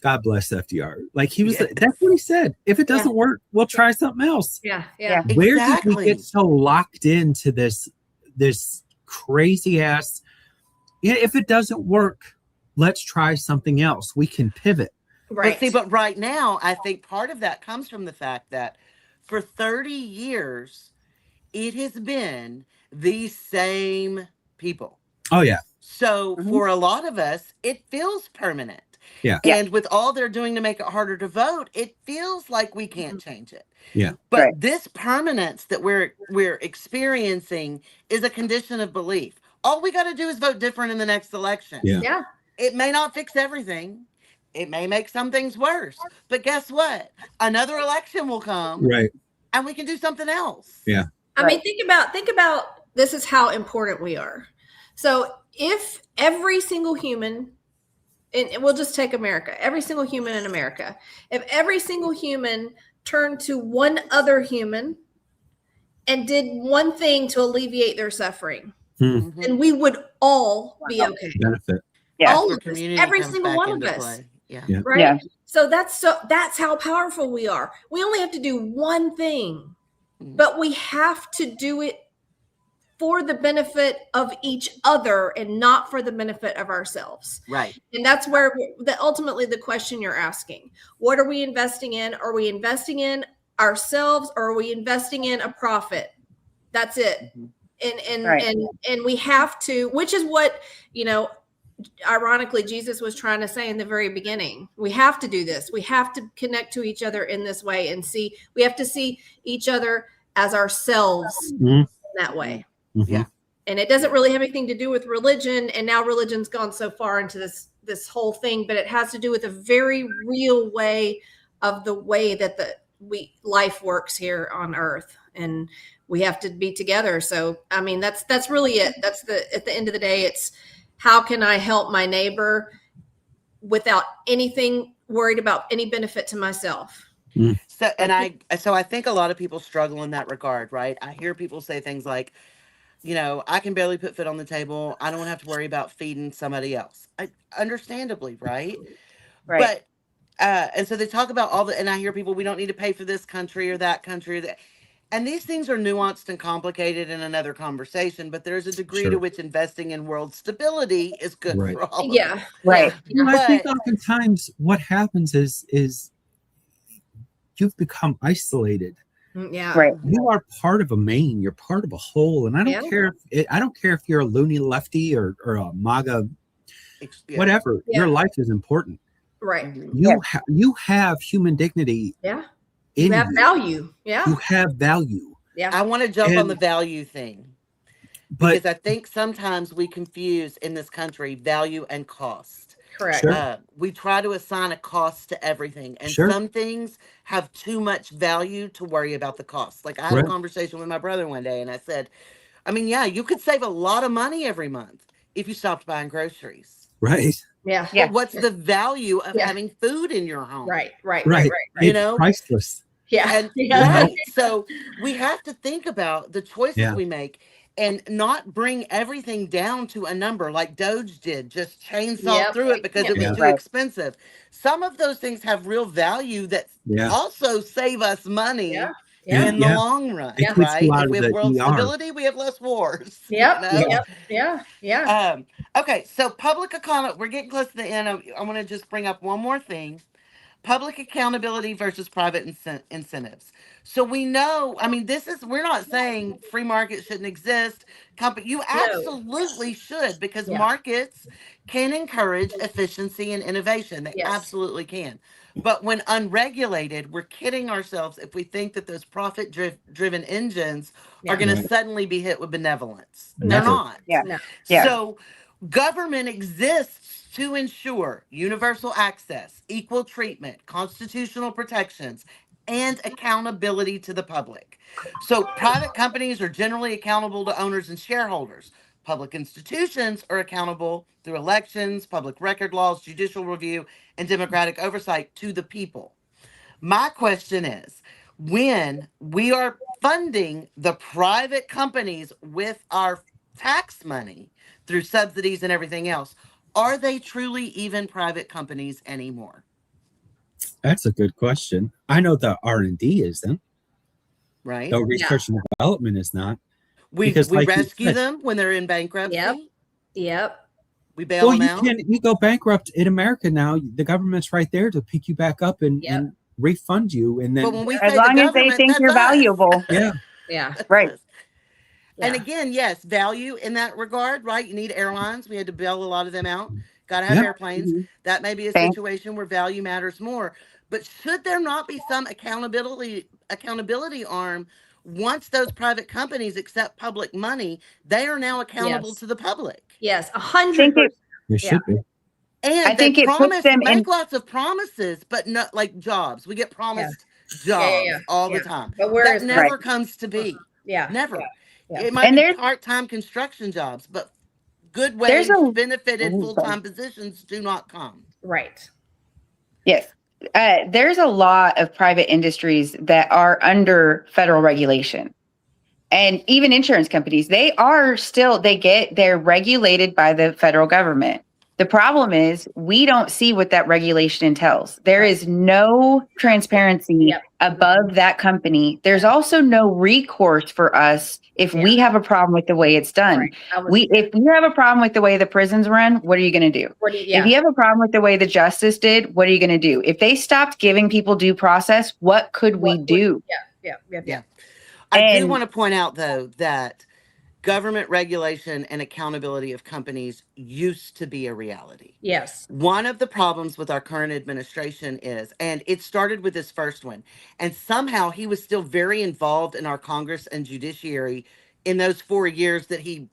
God bless FDR. Like, he was, that's what he said. If it doesn't work, we'll try something else. Yeah. Where did we Exactly. get so locked into this crazy ass? If it doesn't work, let's try something else. We can pivot. Right. But right now, I think part of that comes from the fact that for 30 years, it has been the same people. Oh, yeah. So for a lot of us, it feels permanent. Yeah. And with all they're doing to make it harder to vote, it feels like we can't change it. Yeah. But this permanence that we're experiencing is a condition of belief. All we got to do is vote different in the next election. Yeah. It may not fix everything. It may make some things worse. But guess what? Another election will come. Right. And we can do something else. Yeah. I mean, think about this is how important we are. So if every single human, and we'll just take America, every single human in America, if every single human turned to one other human and did one thing to alleviate their suffering, Mhm. then we would all be okay. Benefit. Yeah. All Where of us, community every comes single back one of into us. play. Yeah. Yeah. Right? Yeah. So that's how powerful we are. We only have to do one thing, Mhm. but we have to do it for the benefit of each other and not for the benefit of ourselves. Right. And that's where ultimately the question you're asking, what are we investing in? Are we investing in ourselves, or are we investing in a profit? That's it. Mhm. And we have to, which is what, ironically, Jesus was trying to say in the very beginning. We have to do this. We have to connect to each other in this way and we have to see each other as ourselves Mhm. in that way. Mhm. Yeah. And it doesn't really have anything to do with religion. And now religion's gone so far into this whole thing, but it has to do with a very real way of the way that life works here on earth. And we have to be together. So, I mean, that's really it. At the end of the day, it's how can I help my neighbor without anything worried about any benefit to myself? So I think a lot of people struggle in that regard, right? I hear people say things like, I can barely put food on the table. I don't have to worry about feeding somebody else. Understandably, right? Right. But and so they talk about and I hear people, we don't need to pay for this country or that country or that. And these things are nuanced and complicated in another conversation, but there's a degree to Sure. which investing in world stability is good Right. for all of Yeah. us. Right. Well, I think But- oftentimes what happens is you've become isolated. Yeah. Right. You are part of a main. You're part of a whole, and I don't Yeah. care. I don't care if you're a loony lefty or a MAGA, Yeah. whatever. Yeah. Your life is important. Right. Mhm. You have human dignity. Yeah. In You have you. value. Yeah. You have value, Yeah. I want to jump on And- the value thing but because I think sometimes we confuse in this country value and cost. Correct. Sure. We try to assign a cost to everything, and Sure. some things have too much value to worry about the cost. Like I had Right. a conversation with my brother one day, and I said, I mean, yeah, you could save a lot of money every month if you stopped buying groceries. right, Yeah. Yeah. But what's the value of Yeah. having food in your home? Right. right. You It's know? priceless. Yeah. And Yeah. right. So we have to think about the choices Yeah. we make and not bring everything down to a number like Doge did, just chainsaw Yep. through it because it was Yeah. too Right. expensive. Some of those things have real value that Yeah, also save us money Yeah. Yeah. in the long run, It keeps right? you out If of we have the world ER. stability, we have less wars. Yep. You know? Yep. Yeah. Yeah. Okay, so public economy, we're getting close to the end. I want to just bring up one more thing. Public accountability versus private incentives. So we know, I mean, we're not saying free market shouldn't exist. You absolutely should, because Yeah. markets can encourage efficiency and innovation. They Yes. absolutely can. But when unregulated, we're kidding ourselves if we think that those profit driven engines Yeah. are going to Right. suddenly be hit with benevolence. They're Never. not. Yeah. No. Yeah. So government exists to ensure universal access, equal treatment, constitutional protections, and accountability to the public. So private companies are generally accountable to owners and shareholders. Public institutions are accountable through elections, public record laws, judicial review, and democratic oversight to the people. My question is, when we are funding the private companies with our tax money through subsidies and everything else, are they truly even private companies anymore? That's a good question. I know the R&D isn't. Right? The research and development is not. We because like you rescue said- them when they're in bankruptcy. Yep. We bail Well, them out. you go bankrupt in America now. The government's right there to pick you back up and, Yep. and refund you. And But then when we As say long the as they government, think that's you're us. valuable. yeah, Yeah. That's Right. us. And Yeah. again, yes, value in that regard, right? You need airlines. We had to bail a lot of them out. Got to have Yeah. airplanes. Mhm. That may be a Thank- situation where value matters more. But should there not be some accountability arm once those private companies accept public money? They are now accountable Yes. to the public. Yes. think 100%. it- it should be. And I think they it puts promise, them make in- lots of promises, but not like jobs. We get promised Yeah, jobs all yeah. the time. But where That is never Right. comes to be. Yeah. Never. Yeah. It might And be there's- part-time construction jobs, but good There's wage, a- benefited Ooh, full-time positions do not come. Right. Yes. There's a lot of private industries that are under federal regulation. And even insurance companies, they're regulated by the federal government. The problem is we don't see what that regulation entails. There is no transparency Yep. above that company. There's also no recourse for us if we have a problem with the way it's done. Right. If you have a problem with the way the prisons run, what are you going to do? If you have a problem with the way the justice did, what are you going to do? If they stopped giving people due process, what could we do? Yeah. I do And- want to point out, though, that government regulation and accountability of companies used to be a reality. Yes. One of the problems with our current administration is, and it started with this first one, and somehow he was still very involved in our Congress and judiciary in those 4 years that he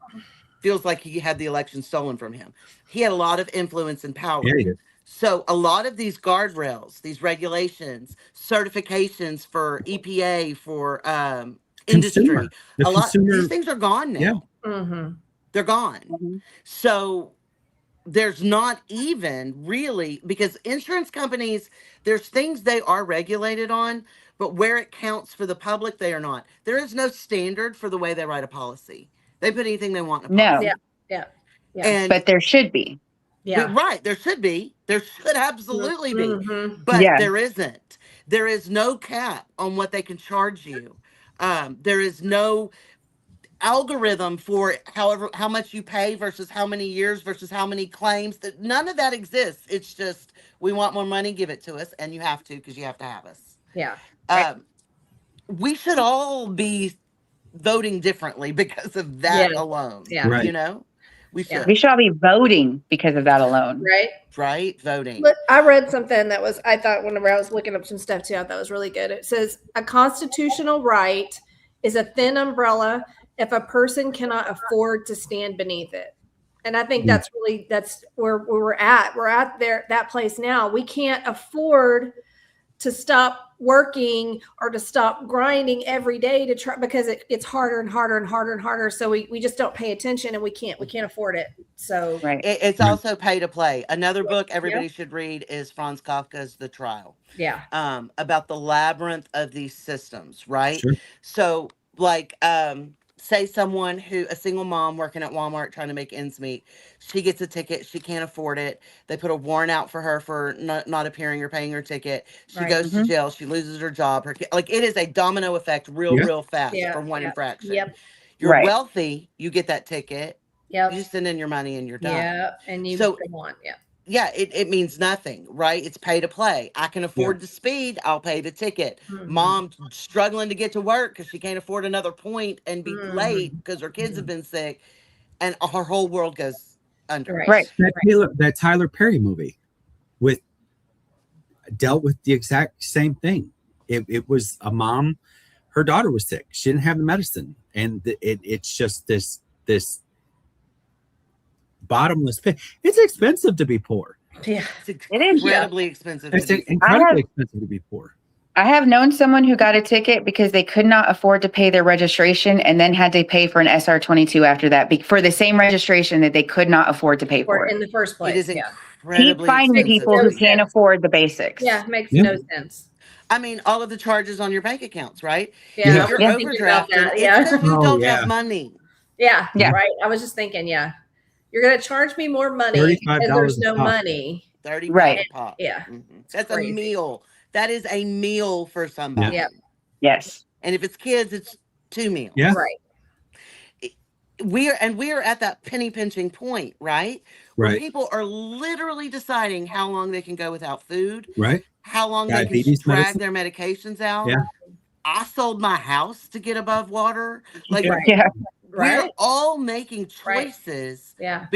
feels like he had the election stolen from him. He had a lot of influence and power. Yeah, he did. So a lot of these guardrails, these regulations, certifications for EPA, for industry, Consumer. The a lot consumer. these things are gone now. Yeah. Mm-hmm. They're gone. Mhm. So there's not even really, because insurance companies, there's things they are regulated on, but where it counts for the public, they are not. There is no standard for the way they write a policy. They put anything they want in a No. policy. Yeah. And But there should be. right, there should be. There should absolutely be. Mhm. But Yeah. there isn't. There is no cap on what they can charge you. There is no algorithm for how much you pay versus how many years versus how many claims. That none of that exists. It's just we want more money, give it to us, and you have to because you have to have us. Yeah. We should all be voting differently because of that Yeah. alone. Yeah. Right. You know, we should. Yeah. We should all be voting because of that alone. Right. Right, voting. Look, I read something that was, I thought whenever I was looking up some stuff too, I thought it was really good. It says a constitutional right is a thin umbrella if a person cannot afford to stand beneath it. And I think that's where we're at. We're at that place now. We can't afford to stop working or to stop grinding every day to try, because it's harder and harder and harder and harder. So we just don't pay attention, and we can't afford it. So Right. It's also pay to play. Another book everybody should read is Franz Kafka's The Trial, yeah. about the labyrinth of these systems, right? Sure. So, like, say a single mom working at Walmart trying to make ends meet, she gets a ticket, she can't afford it. They put a warrant out for her for not appearing or paying her ticket. She Right. goes to jail, she loses her job. Like, it is a domino effect real fast Yeah. from one infraction. Yep. You're Right. wealthy, you get that ticket, Yep. you send in your money and you're done. Yeah. And you So- go on. Yeah. Yeah, it means nothing, right? It's pay to play. I can afford the speed, I'll pay the ticket. Mhm. Mom struggling to get to work because she can't afford another point and be Mhm. late because her kids have been sick, and her whole world goes under. Right. Right. That Tyler Perry movie dealt with the exact same thing. It was a mom, her daughter was sick, she didn't have the medicine, and it's just this bottomless pit. It's expensive to be poor. Yeah. It's It is, incredibly expensive. It's to be- incredibly expensive to be poor. I have known someone who got a ticket because they could not afford to pay their registration and then had to pay for an SR-22 after that for the same registration that they could not afford to pay Or for. in the first place. It is Yeah. incredibly Keep finding expensive. people who No can't sense. afford the basics. Yeah. Makes Yeah. no sense. I mean, all of the charges on your bank accounts, right? Yeah. If you're Yeah. Thinking about overdrafted, that, it's yeah. because you Oh, don't yeah. have money. Yeah. Yeah. Right. I was just thinking, yeah. You're going to charge me more money $35 because there's a no pop. money. 30 Right. a pop. Yeah. Mhm. That's crazy. a meal. That is a meal for somebody. Yeah. Yes. And if it's kids, it's 2 meals. Yeah. Right. We are at that penny pinching point, right? Where Right. people are literally deciding how long they can go without food, Right. how long they Diabetes can drag medicine. their medications out. Yeah. I sold my house to get above water. Like, Yeah. Yeah. we're Right. all making Right. choices. Yeah.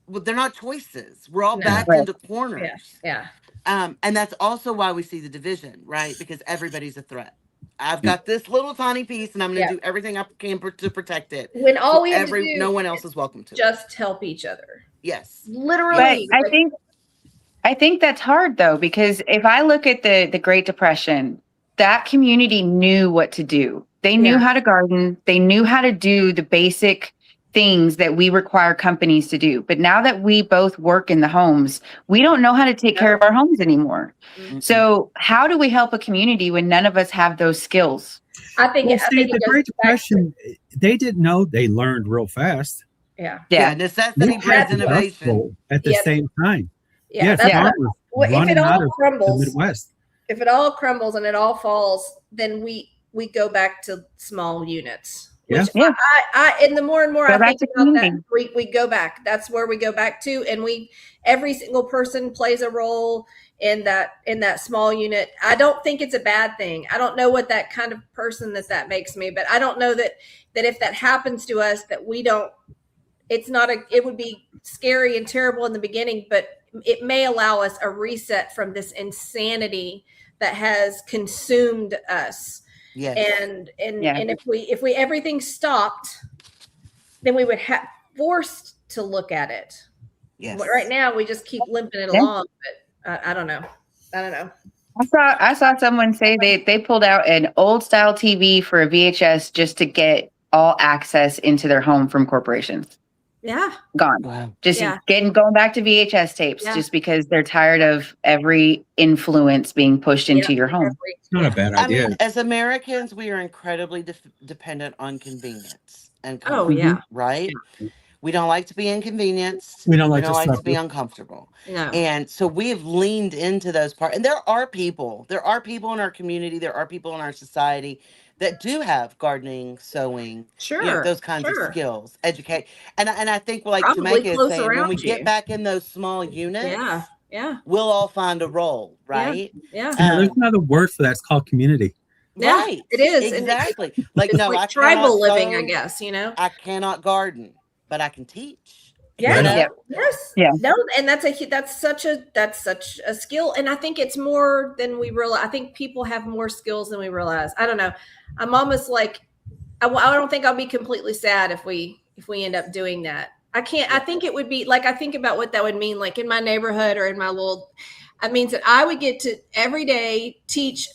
Well, they're not choices. We're all No. backed Right. into corners. Yeah. And that's also why we see the division, right? Because everybody's a threat. I've got this little tiny piece, and I'm going to do everything I can to protect it. When all So we have to do no one else is welcome to it. just help each other. Yes. But Literally. I think that's hard though, because if I look at the Great Depression, that community knew what to do. They knew Yeah. how to garden. They knew how to do the basic things that we require companies to do. But now that we both work in the homes, we don't know how to take care of our homes anymore. Mhm. So how do we help a community when none of us have those skills? I think, Well, I see, think the it goes Great back to, Depression, they didn't know. They learned real fast. yeah. Yeah, Yeah. necessity You breeds had the Dust innovation. Bowl at the Yeah. same time. Yeah. Yeah, That's farmers if it running out all of the crumbles, Midwest. if it all crumbles and it all falls, then we go back to small units. Yeah. Which Yeah. and the more and more Go I back think to about that, community. we go back. That's where we go back to, and every single person plays a role in that small unit. I don't think it's a bad thing. I don't know what that kind of person that makes me, but I don't know that if that happens to us, that we don't. It's not a. It would be scary and terrible in the beginning, but it may allow us a reset from this insanity that has consumed us. Yes. And Yeah. if we everything stopped, then we would have forced to look at it. Yes. But right now we just keep limping it Yeah. along, but I don't know. I saw someone say they pulled out an old style TV for a VHS just to get all access into their home from corporations. Yeah. Gone. Wow. Just Yeah. going back to VHS tapes Yeah. just because they're tired of every influence being pushed into your home. It's not a bad I idea. mean, as Americans, we are incredibly dependent on convenience and Oh comfort, yeah. right? We don't like to be inconvenienced. We don't like to to be suffer. uncomfortable. No. And so we have leaned into those parts. And there are people in our community, there are people in our society that do have gardening, sewing, Sure. those kinds of skills, educate. And I think like Probably Jamaica is close saying, when we around get you. back in those small units, Yeah. Yeah. we'll all find a role, right? Yeah. There's another word for that. It's called community. Yeah, Right. it is. And Exactly. Like, it's no, like I tribal cannot living, I sew, guess, I cannot garden, but I can teach. Yeah. You know? Yeah. Yes. Yeah. No, and that's such a skill, and I think it's more than we realize. I think people have more skills than we realize. I don't know. I'm almost like I don't think I'll be completely sad if we end up doing that. I can't. I think it would be like I think about what that would mean, like in my neighborhood or in my little. It means that I would get to every day teach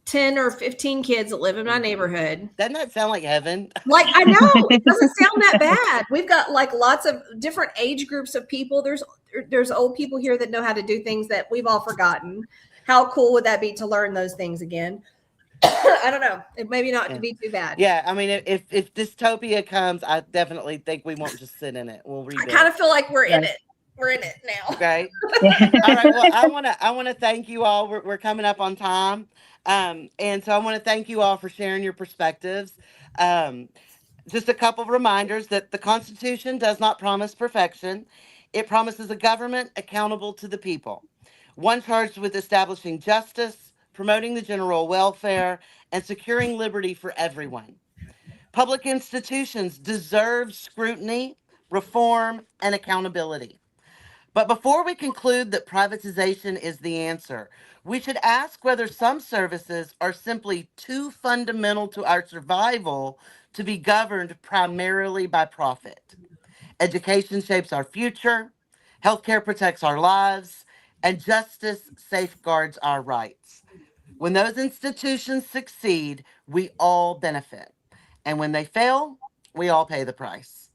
10 or 15 kids that live in my neighborhood. Doesn't that sound like heaven? Like, I know it doesn't sound that bad. We've got like lots of different age groups of people. There's old people here that know how to do things that we've all forgotten. How cool would that be to learn those things again? I don't know. It maybe not to be too bad. Yeah, I mean, if dystopia comes, I definitely think we won't just sit in it. We'll I rebuild. kind of feel like we're in it. We're in it now. Okay. All right. Well, I want to thank you all. We're coming up on time, and so I want to thank you all for sharing your perspectives. Just a couple of reminders that the Constitution does not promise perfection. It promises a government accountable to the people, one charged with establishing justice, promoting the general welfare, and securing liberty for everyone. Public institutions deserve scrutiny, reform, and accountability. But before we conclude that privatization is the answer, we should ask whether some services are simply too fundamental to our survival to be governed primarily by profit. Education shapes our future, healthcare protects our lives, and justice safeguards our rights. When those institutions succeed, we all benefit. And when they fail, we all pay the price.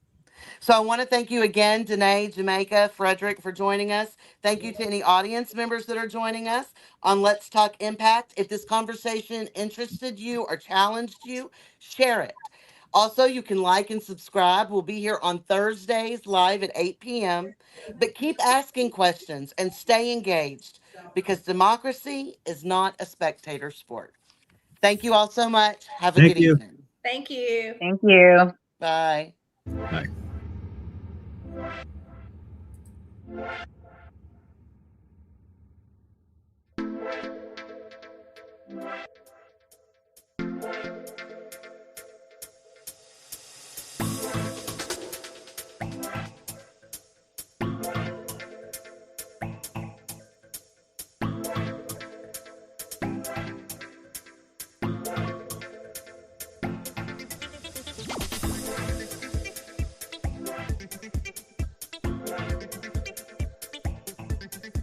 So I want to thank you again, Danae, Jamaica, Frederick, for joining us. Thank you to any audience members that are joining us on Let's Talk Impact. If this conversation interested you or challenged you, share it. Also, you can like and subscribe. We'll be here on Thursdays live at 8 p.m. But keep asking questions and stay engaged because democracy is not a spectator sport. Thank you all so much. Have a Thank good you. evening. Thank you. Thank you. Bye. Bye.